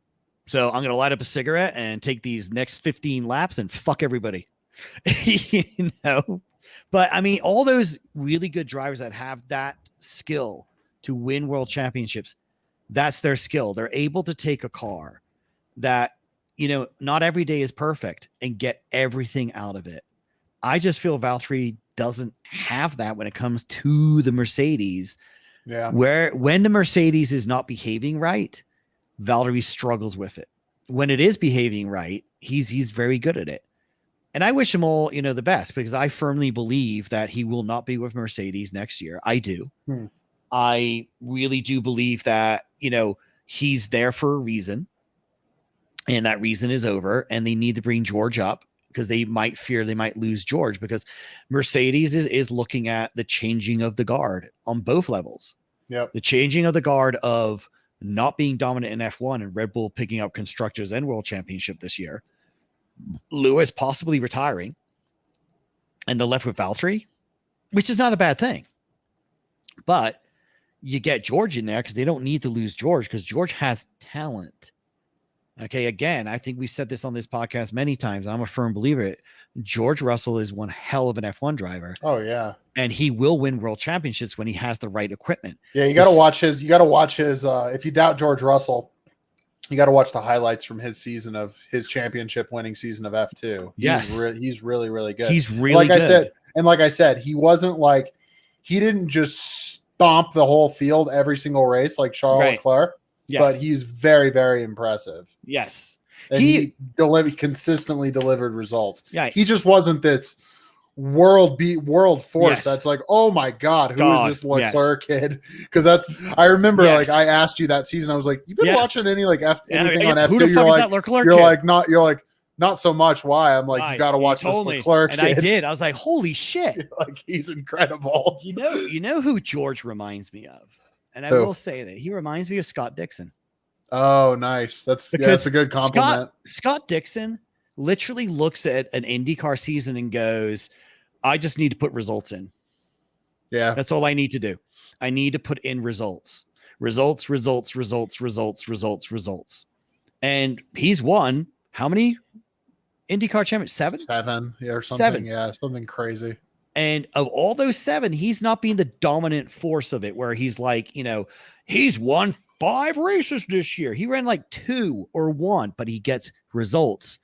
So I'm going to light up a cigarette and take these next 15 laps and fuck everybody. But I mean, all those really good drivers that have that skill to win world championships, that's their skill. They're able to take a car that, not every day is perfect and get everything out of it. I just feel Valtteri doesn't have that when it comes to the Mercedes. Yeah. When the Mercedes is not behaving right, Valtteri struggles with it. When it is behaving right, he's very good at it. And I wish him all, the best, because I firmly believe that he will not be with Mercedes next year. I do. I really do believe that, he's there for a reason, and that reason is over, and they need to bring George up, because they might fear they might lose George, because Mercedes is looking at the changing of the guard on both levels. Yep. The changing of the guard of not being dominant in F1 and Red Bull picking up constructors and world championship this year. Lewis possibly retiring, and they're left with Valtteri, which is not a bad thing. But you get George in there because they don't need to lose George, because George has talent. Okay, again, I think we said this on this podcast many times. I'm a firm believer. George Russell is one hell of an F1 driver. Oh yeah, and he will win world championships when he has the right equipment. Yeah, you got to watch his. If you doubt George Russell, you got to watch the highlights from his season of his championship winning season of F2. Yes, he's really, really good. He's really good. Like I said, he wasn't he didn't just stomp the whole field every single race like Charles Leclerc. Yes. But he's very, very impressive. Yes. And he consistently delivered results. Yeah. He just wasn't this world force that's like, oh my God, who is this Leclerc kid? Because I remember I asked you that season, I was like, you been watching any anything on F2? Who the fuck is that Leclerc kid? You're like, not so much why. I'm like, you got to watch this Leclerc. And I did. I was like, holy shit. Like, he's incredible. You know who George reminds me of? And I will say that he reminds me of Scott Dixon. Oh, nice. That's a good compliment. Scott Dixon literally looks at an IndyCar season and goes, I just need to put results in. Yeah. That's all I need to do. I need to put in results. Results. And he's won how many IndyCar champions? 7? 7, yeah, or something. 7. Yeah, something crazy. And of all those 7, he's not being the dominant force of it, where he's like, he's won 5 races this year. He ran like 2 or 1, but he gets results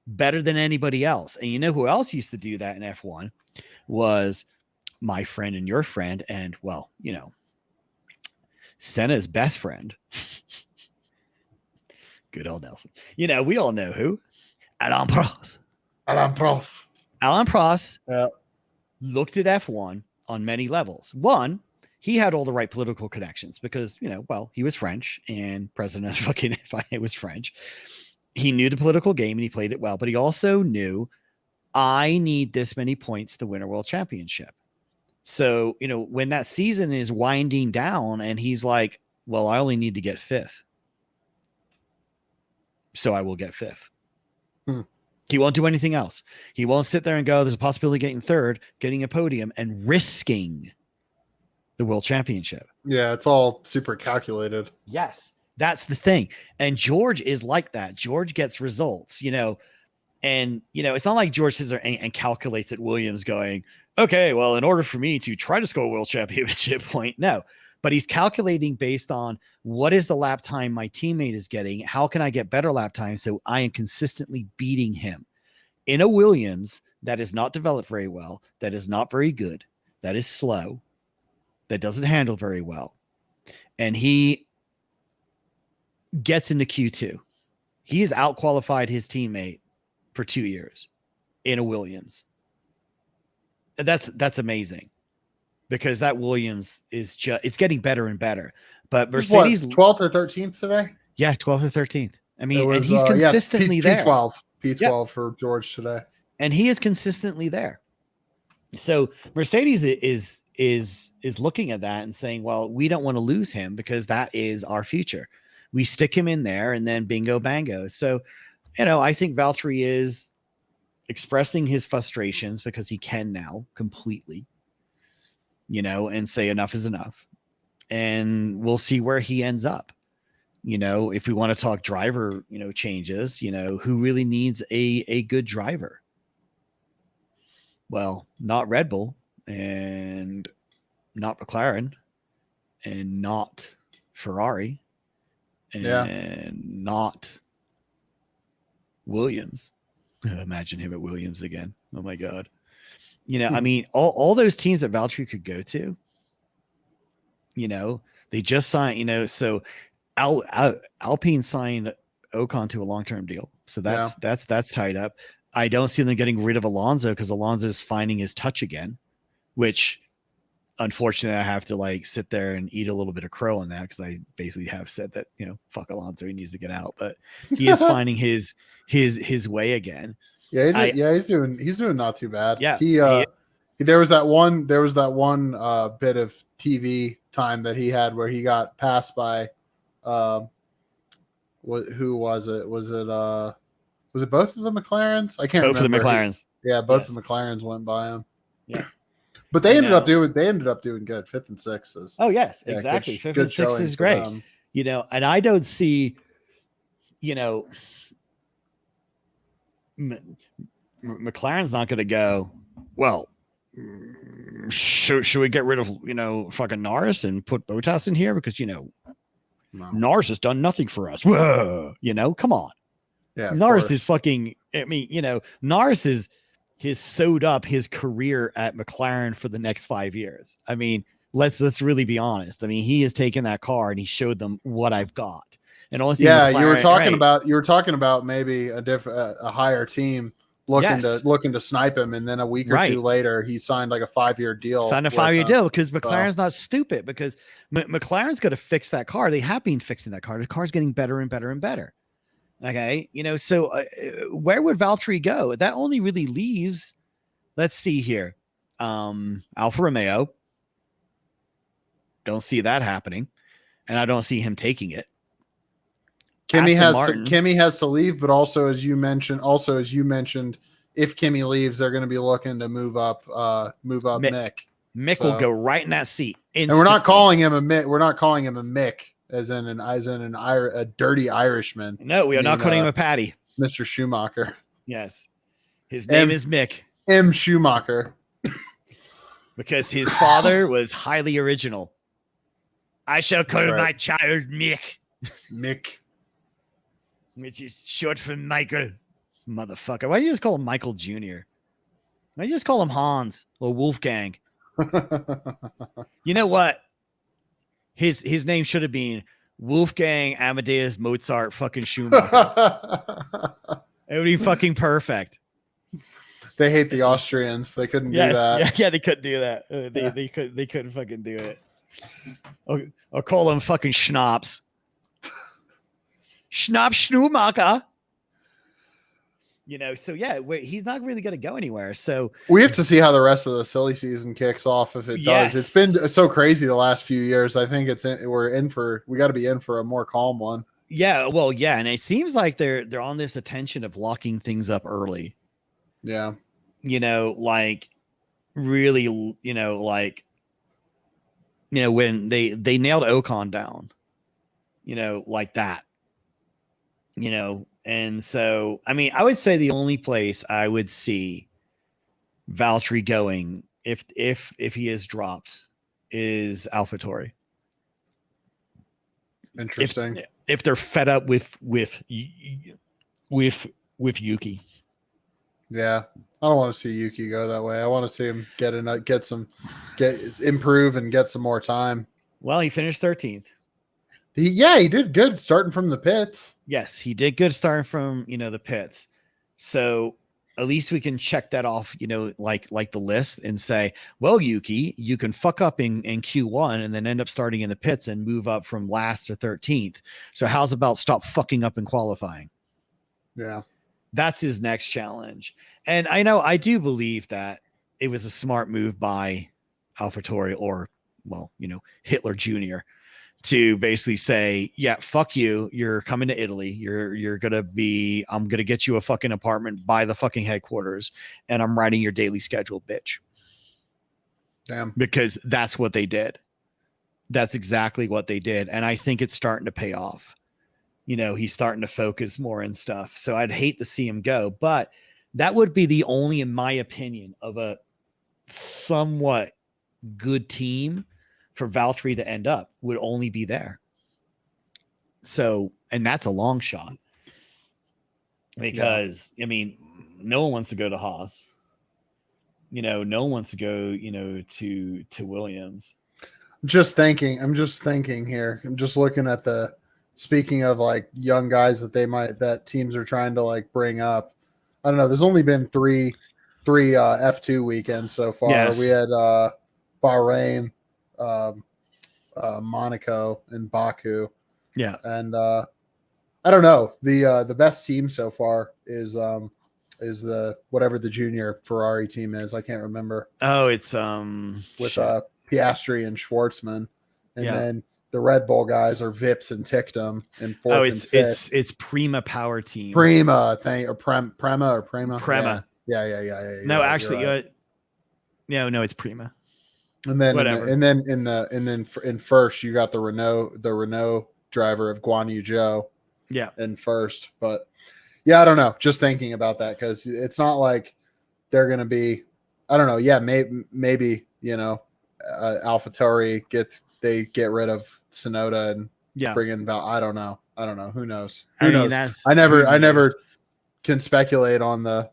better than anybody else. And you know who else used to do that in F1 was my friend and your friend, and well, Senna's best friend. Good old Nelson. We all know who. Alain Prost. Alain Prost looked at F1 on many levels. One, he had all the right political connections because, he was French and president of fucking FIA was French. He knew the political game and he played it well, but he also knew I need this many points to win a world championship. So, when that season is winding down and he's like, well, I only need to get 5th. So I will get 5th. He won't do anything else. He won't sit there and go, there's a possibility of getting 3rd, getting a podium, and risking the world championship. Yeah, it's all super calculated. Yes, that's the thing. And George is like that. George gets results, and, it's not like George sits there and calculates at Williams going, okay, well, in order for me to try to score a world championship point, no. But he's calculating based on what is the lap time my teammate is getting? How can I get better lap time so I am consistently beating him? In a Williams that is not developed very well, that is not very good, that is slow, that doesn't handle very well, and he gets into Q2. He has outqualified his teammate for 2 years in a Williams. That's amazing. Because that Williams is it's getting better and better. But Mercedes 12th or 13th today? Yeah, 12th or 13th. I mean, and he's consistently there. P12 for George today. And he is consistently there. So Mercedes is looking at that and saying, well, we don't want to lose him because that is our future. We stick him in there and then bingo bango. So, I think Valtteri is expressing his frustrations because he can now completely. And say enough is enough. And we'll see where he ends up. If we want to talk driver, changes, who really needs a good driver? Well, not Red Bull and not McLaren and not Ferrari and not Williams. Imagine him at Williams again. Oh my God. I mean, all those teams that Valtteri could go to, they just signed, so Alpine signed Ocon to a long-term deal. So that's tied up. I don't see them getting rid of Alonso because Alonso's finding his touch again, which unfortunately I have to sit there and eat a little bit of crow on that because I basically have said that, fuck Alonso, he needs to get out, but he is finding his way again. Yeah, he's doing not too bad. Yeah, there was that one bit of TV time that he had where he got passed by, who was it? Was it both of the McLarens? I can't remember. Both of the McLarens. Both of the McLarens went by him. Yeah, but they ended up doing good. 5th and 6th is. Oh yes, exactly. 5th and 6th is great. And I don't see, McLaren's not going to go, well, should we get rid of, fucking Norris and put Bottas in here? Because, no. Norris has done nothing for us. Whoa, come on. Yeah, Norris is fucking, Norris has sewed up his career at McLaren for the next 5 years. I mean, let's really be honest. I mean, he has taken that car and he showed them what I've got. And only thing McLaren, you were talking about maybe a higher team looking to snipe him, and then a week or two later he signed like a 5-year deal. Because McLaren's not stupid, because McLaren's got to fix that car. They have been fixing that car. The car's getting better and better and better. Okay, so where would Valtteri go? That only really leaves, let's see here, Alfa Romeo. Don't see that happening, and I don't see him taking it. Kimi has to leave, but also as you mentioned, if Kimi leaves, they're going to be looking to move up Mick. Mick will go right in that seat instantly. And we're not calling him a Mick. We're not calling him a Mick as in a dirty Irishman. No, we are not calling him a Patty. Mr. Schumacher. Yes, his name is Mick M. Schumacher, because his father was highly original. I shall call my child Mick. Mick, which is short for Michael. Motherfucker. Why do you just call him Michael Jr.? Why do you just call him Hans or Wolfgang? You know what? His name should have been Wolfgang Amadeus Mozart fucking Schumacher. It would be fucking perfect. They hate the Austrians. They couldn't do that. Yeah, they couldn't do that. They couldn't fucking do it. Or call him fucking Schnapps. Schnapp Schumacher. So yeah, he's not really going to go anywhere. So we have to see how the rest of the silly season kicks off. If it does, it's been so crazy the last few years. I think we got to be in for a more calm one. Yeah, well, yeah, and it seems like they're on this attention of locking things up early. Yeah, like really, when they nailed Ocon down, like that. And so, I mean, I would say the only place I would see Valtteri going if he is dropped is AlphaTauri. Interesting. If they're fed up with Yuki. Yeah. I don't want to see Yuki go that way. I want to see him improve and get some more time. Well, he finished 13th. He did good starting from the pits. Yes, he did good starting from, the pits. So at least we can check that off, like the list and say, well, Yuki, you can fuck up in Q1 and then end up starting in the pits and move up from last to 13th. So how's about stop fucking up in qualifying? Yeah. That's his next challenge. And I do believe that it was a smart move by AlphaTauri or, Hitler Jr. to basically say, yeah, fuck you. You're coming to Italy. I'm going to get you a fucking apartment by the fucking headquarters and I'm writing your daily schedule, bitch. Damn. Because that's what they did. That's exactly what they did. And I think it's starting to pay off. He's starting to focus more and stuff. So I'd hate to see him go, but that would be the only, in my opinion, of a somewhat good team for Valtteri to end up would only be there. So, and that's a long shot because no one wants to go to Haas. No one wants to go, to Williams. I'm just thinking here. I'm just looking at speaking of like young guys that teams are trying to like bring up. I don't know. There's only been three F2 weekends so far. Yes. We had Bahrain, Monaco, and Baku. Yeah. And I don't know. The best team so far is the whatever the junior Ferrari team is. I can't remember. Oh, it's with Piastri and Schwartzman, and then the Red Bull guys are Vips and Tictum and fourth. Oh, it's Prima Power Team. Prima thing or Prema. Prema. Yeah. No, actually, right. No, it's Prima. And then in first you got the Renault driver of Guan Yu Zhou. Yeah. In first, but yeah, I don't know. Just thinking about that because it's not like they're going to be. I don't know. Yeah, maybe AlphaTauri get rid of Tsunoda and bring in Val. I don't know. Who knows? Who knows? I never can speculate on the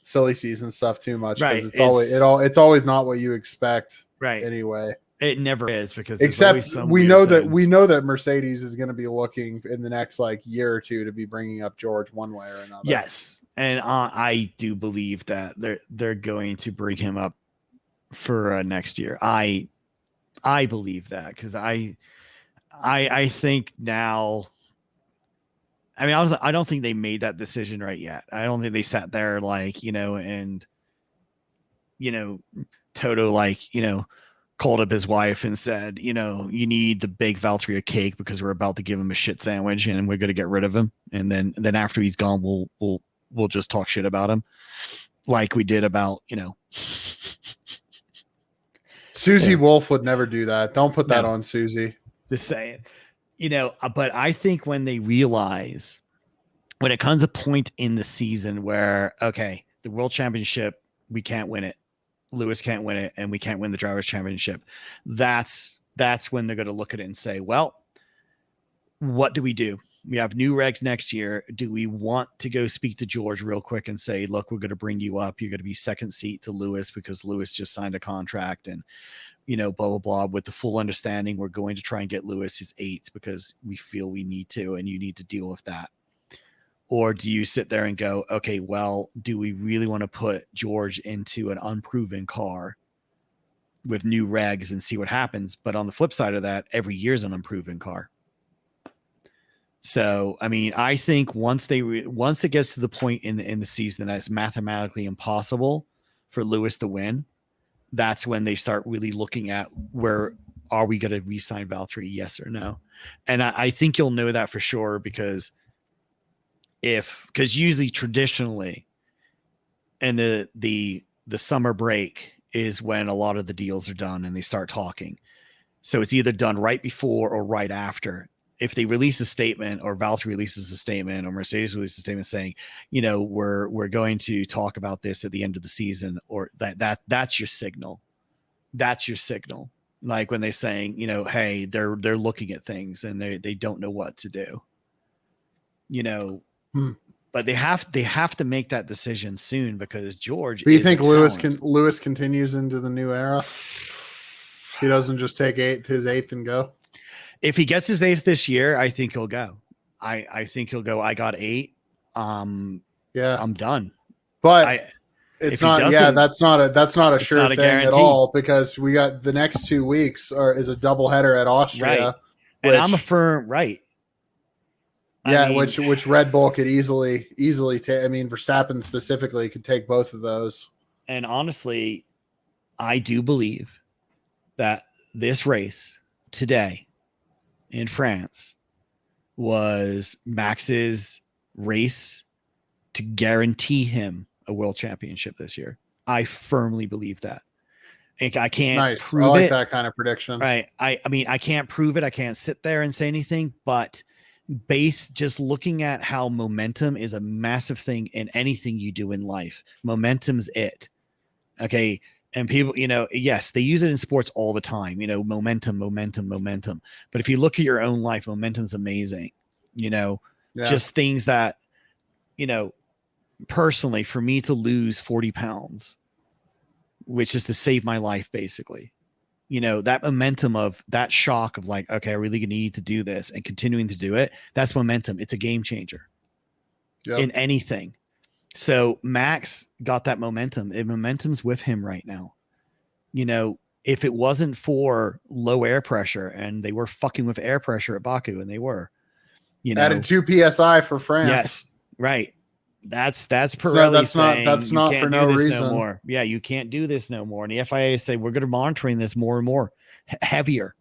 silly season stuff too much because it's always not what you expect. Right. Anyway, it never is because except we know that Mercedes is going to be looking in the next year or two to be bringing up George one way or another. Yes, and I do believe that they're going to bring him up for next year. I believe that because I think now I mean, I don't think they made that decision right yet. I don't think they sat there like, and, Toto, like, called up his wife and said, you need to bake Valtteri a cake because we're about to give him a shit sandwich and we're going to get rid of him. And then after he's gone, we'll just talk shit about him. Like we did about, Susie Wolf would never do that. Don't put that on Susie. Just saying, but I think when they realize, when it comes a point in the season where, okay, the world championship, we can't win it. Lewis can't win it, and we can't win the drivers' championship. That's when they're going to look at it and say, well, what do? We have new regs next year. Do we want to go speak to George real quick and say, look, we're going to bring you up. You're going to be second seat to Lewis because Lewis just signed a contract and, blah, blah, blah, with the full understanding we're going to try and get Lewis his 8th because we feel we need to, and you need to deal with that. Or do you sit there and go, okay, well, do we really want to put George into an unproven car with new regs and see what happens? But on the flip side of that, every year's an unproven car. So, I mean, I think once it gets to the point in the season that it's mathematically impossible for Lewis to win, that's when they start really looking at where are we going to re-sign Valtteri, yes or no? And I think you'll know that for sure because usually traditionally and the summer break is when a lot of the deals are done and they start talking. So it's either done right before or right after. If they release a statement or Valtteri releases a statement or Mercedes releases a statement saying, we're going to talk about this at the end of the season, or that's your signal. That's your signal. Like when they're saying, hey, they're looking at things and they don't know what to do. But they have to make that decision soon because George. Do you think Lewis continues into the new era? He doesn't just take his 8th and go. If he gets his 8th this year, I think he'll go. I think he'll go. I got 8. I'm done. But it's not. Yeah, that's not a sure thing at all because we got the next 2 weeks is a doubleheader at Austria, right. And I'm a firm right. Yeah, which Red Bull could easily take. I mean, Verstappen specifically could take both of those. And honestly, I do believe that this race today in France was Max's race to guarantee him a world championship this year. I firmly believe that. I can't prove it. I like that kind of prediction. Right. I mean, I can't prove it. I can't sit there and say anything, but just looking at how momentum is a massive thing in anything you do in life. Momentum's it. Okay. And people, yes, they use it in sports all the time, momentum. But if you look at your own life, momentum's amazing, just things that, personally for me to lose 40 pounds, which is to save my life, basically, that momentum of that shock of like, okay, I really need to do this and continuing to do it. That's momentum. It's a game changer in anything. So Max got that momentum. And momentum's with him right now. If it wasn't for low air pressure and they were fucking with air pressure at Baku, and they were, added 2 PSI for France. Yes. Right. That's Pirelli saying that's not for no reason. No more. Yeah, you can't do this no more. And the FIA say we're going to monitoring this more and more heavier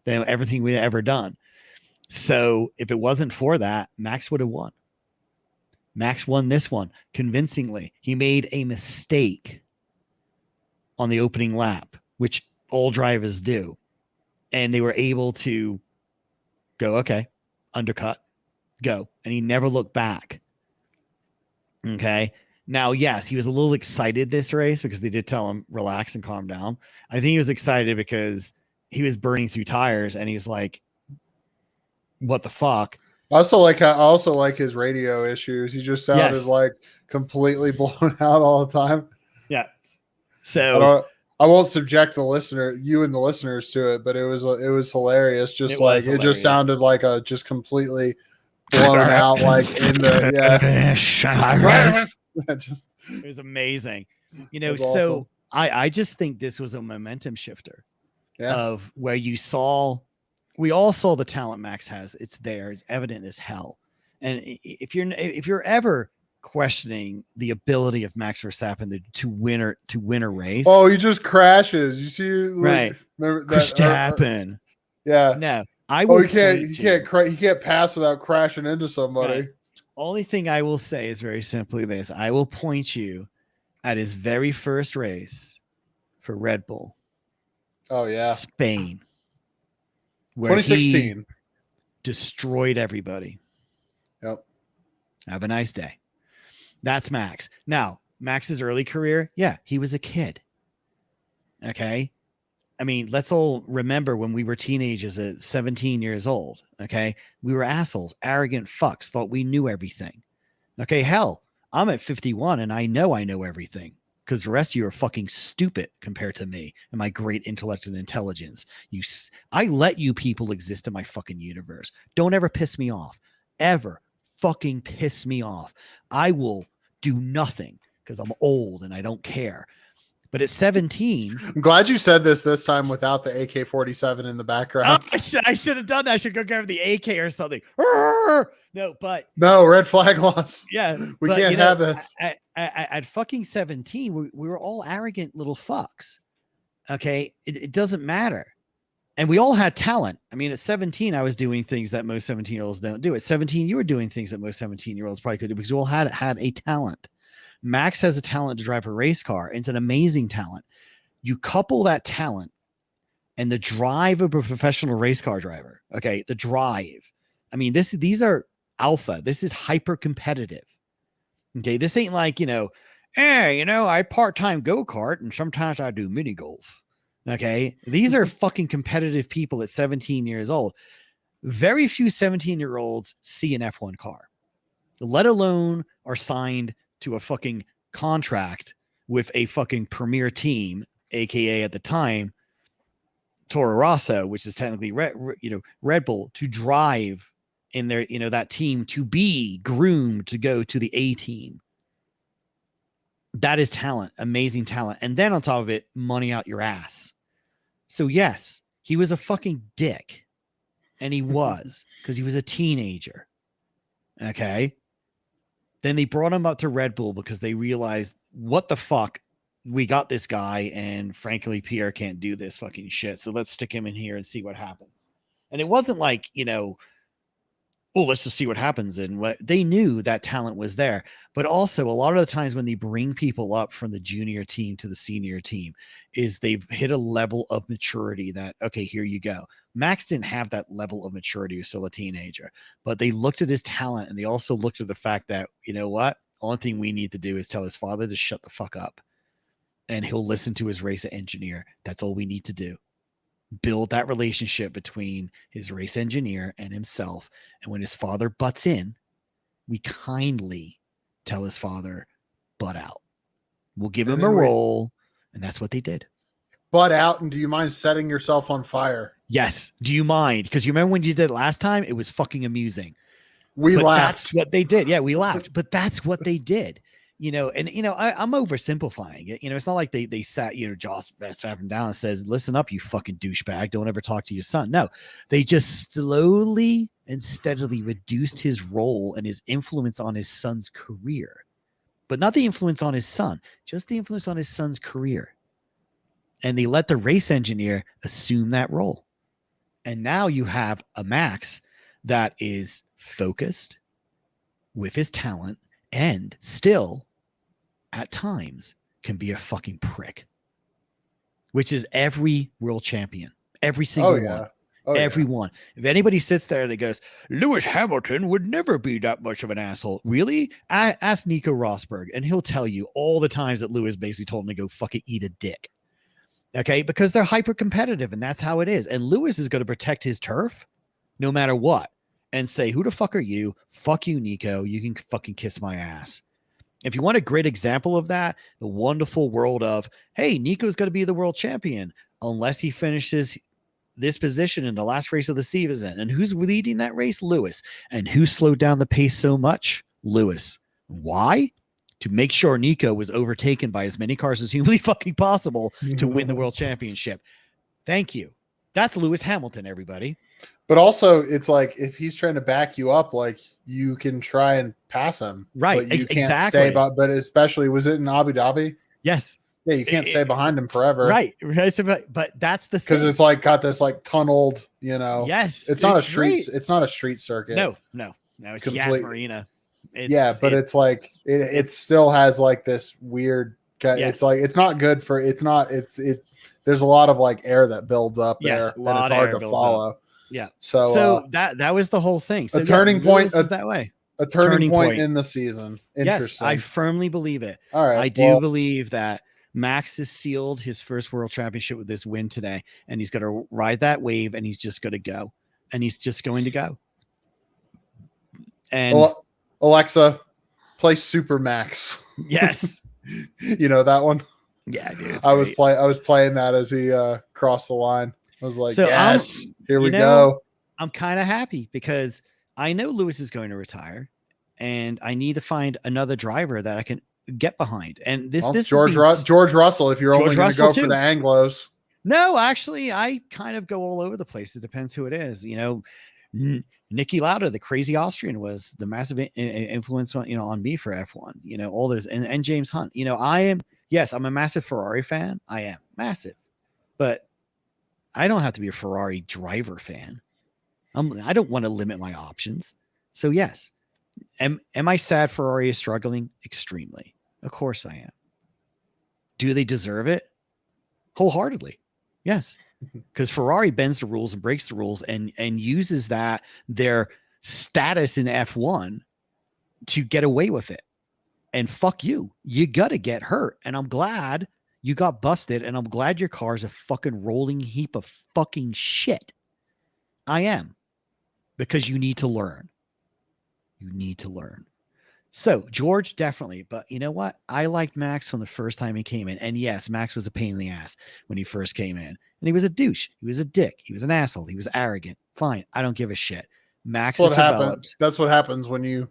than everything we've ever done. So if it wasn't for that, Max would have won. Max won this one convincingly. He made a mistake on the opening lap, which all drivers do. And they were able to go, okay, undercut, go. And he never looked back. Okay. Now, yes, he was a little excited this race because they did tell him relax and calm down. I think he was excited because he was burning through tires and he's like, what the fuck? I also like his radio issues. He just sounded like completely blown out all the time. Yeah. So I won't subject you and the listeners to it, but it was hilarious. It just sounded like a just completely blown out, like in the it was amazing. So awesome. I just think this was a momentum shifter of where we all saw the talent Max has. It's there. It's evident as hell. And if you're ever questioning the ability of Max Verstappen to win a race, oh, he just crashes. You see, right? Remember that? Verstappen. Yeah. No, I will. He can't pass without crashing into somebody. Right. Only thing I will say is very simply this: I will point you at his very first race for Red Bull. Oh yeah, Spain, where 2016 he destroyed everybody. Yep. Have a nice day. That's Max. Now, Max's early career, yeah, he was a kid. Okay. I mean, let's all remember when we were teenagers at 17 years old. Okay. We were assholes, arrogant fucks, thought we knew everything. Okay. Hell, I'm at 51 and I know everything because the rest of you are fucking stupid compared to me and my great intellect and intelligence. I let you people exist in my fucking universe. Don't ever piss me off. Ever fucking piss me off. I will do nothing because I'm old and I don't care. But at 17, I'm glad you said this time without the AK-47 in the background. I should have done that. I should go grab the AK or something. No, red flag laws. Yeah, we can't have this. At fucking 17, we were all arrogant little fucks. Okay, it doesn't matter. And we all had talent. I mean, at 17, I was doing things that most 17-year-olds don't do. At 17, you were doing things that most 17-year-olds probably could do because we all had a talent. Max has a talent to drive a race car. It's an amazing talent. You couple that talent and the drive of a professional race car driver. Okay, the drive. I mean, these are alpha. This is hyper competitive. Okay, this ain't like, I part-time go-kart and sometimes I do mini golf. Okay, these are fucking competitive people at 17 years old. Very few 17-year-olds see an F1 car, let alone are signed to a fucking contract with a fucking premier team, aka at the time Toro Rosso, which is technically Red Bull, to drive in their that team, to be groomed to go to the A team. That is talent, amazing talent. And then on top of it, money out your ass. So yes, he was a fucking dick, and he was because he was a teenager. Okay. Then they brought him up to Red Bull because they realized, what the fuck? We got this guy, and frankly, Pierre can't do this fucking shit. So let's stick him in here and see what happens. And it wasn't like, let's just see what happens. And what they knew that talent was there. But also, a lot of the times when they bring people up from the junior team to the senior team, is they've hit a level of maturity that, okay, here you go. Max didn't have that level of maturity. He was still a teenager, but they looked at his talent, and they also looked at the fact that, you know what? Only thing we need to do is tell his father to shut the fuck up, and he'll listen to his race engineer. That's all we need to do. Build that relationship between his race engineer and himself. And when his father butts in, we kindly tell his father, butt out. We'll give him a role. And that's what they did. Butt out. And do you mind setting yourself on fire? Yes. Do you mind? Because you remember when you did it last time? It was fucking amusing. We laughed. That's what they did. Yeah, we laughed. But that's what they did. I'm oversimplifying it. It's not like they sat, Joss Verstappen down and says, listen up, you fucking douchebag. Don't ever talk to your son. No, they just slowly and steadily reduced his role and his influence on his son's career, but not the influence on his son, just the influence on his son's career. And they let the race engineer assume that role. And now you have a Max that is focused with his talent and still at times can be a fucking prick, which is every world champion, every single one. Everyone. If anybody sits there and goes, Lewis Hamilton would never be that much of an asshole. Really? Ask Nico Rosberg, and he'll tell you all the times that Lewis basically told him to go fucking eat a dick. Okay? Because they're hyper competitive, and that's how it is. And Lewis is going to protect his turf no matter what and say, who the fuck are you? Fuck you, Nico. You can fucking kiss my ass. If you want a great example of that, the wonderful world of, hey, Nico's going to be the world champion unless he finishes this position in the last race of the season. And who's leading that race? Lewis. And who slowed down the pace so much? Lewis. Why? To make sure Nico was overtaken by as many cars as humanly fucking possible to win the world championship. Thank you. That's Lewis Hamilton, everybody. But also, it's like if he's trying to back you up, like you can try and pass him, right? But you can't stay. But especially, was it in Abu Dhabi? Yes. Yeah, you can't stay behind him forever, right? But that's the thing, because it's like got this like tunneled. Yes, it's not a street. It's not a street circuit. No. It's Yas Marina. But it's like it still has like this weird. It's like it's not good for. It's not. There's a lot of like air that builds up there, and it's hard to follow. Up. Yeah. So that was the whole thing. So a turning point is that way. A turning point in the season. Interesting. Yes, I firmly believe it. All right. I do believe that Max has sealed his first world championship with this win today, and he's going to ride that wave, and he's just going to go, and he's just going to go. And Alexa, play Super Max. Yes. You know that one? Yeah, dude. I was playing that as he crossed the line. I was like, yes, here we go. I'm kind of happy because I know Lewis is going to retire, and I need to find another driver that I can get behind. And this George Russell, if you're only going to go for the Anglos. No, actually, I kind of go all over the place. It depends who it is. Nicky Lauda, the crazy Austrian, was the massive influence on me for F1. All those and James Hunt. I'm a massive Ferrari fan. I am massive, but I don't have to be a Ferrari driver fan. I don't want to limit my options. So yes, am I sad Ferrari is struggling? Extremely. Of course I am. Do they deserve it? Wholeheartedly. Yes. Because Ferrari bends the rules and breaks the rules and uses their status in F1 to get away with it. And fuck you. You got to get hurt. And I'm glad you got busted. And I'm glad your car's a fucking rolling heap of fucking shit. I am. Because you need to learn. You need to learn. So George, definitely. But you know what? I liked Max from the first time he came in. And yes, Max was a pain in the ass when he first came in. And he was a douche. He was a dick. He was an asshole. He was arrogant. Fine. I don't give a shit. Max has developed. That's what happens when you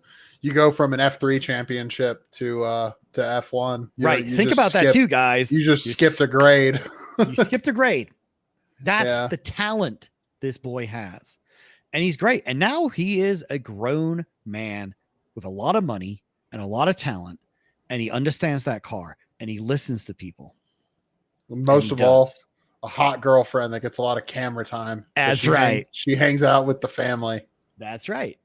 go from an F3 championship to F1. Right. Think about that too, guys. You just skipped a grade. You skipped a grade. That's the talent this boy has. And he's great. And now he is a grown man with a lot of money and a lot of talent. And he understands that car and he listens to people. Most of all, a hot girlfriend that gets a lot of camera time. That's right. She hangs out with the family. That's right.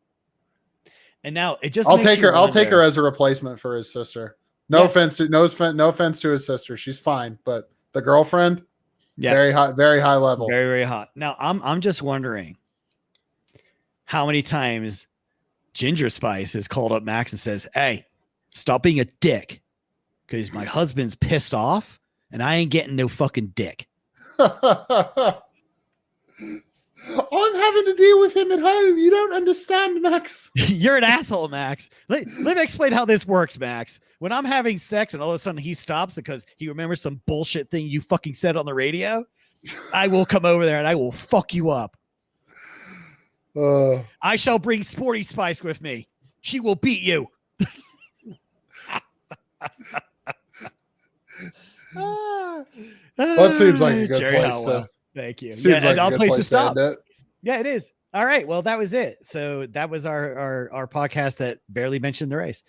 And now it just I'll take her as a replacement for his sister. No offense to his sister. She's fine, but the girlfriend, very high level. Very, very hot. Now I'm just wondering how many times Ginger Spice has called up Max and says, "Hey, stop being a dick, because my husband's pissed off and I ain't getting no fucking dick." I'm having to deal with him at home. You don't understand, Max. You're an asshole, Max. Let me explain how this works, Max. When I'm having sex and all of a sudden he stops because he remembers some bullshit thing you fucking said on the radio, I will come over there and I will fuck you up. I shall bring Sporty Spice with me. She will beat you. That seems like a good Jerry place Howell. Thank you. Seems like a good place to stop. Yeah, it is. All right. Well, that was it. So that was our podcast that barely mentioned the race.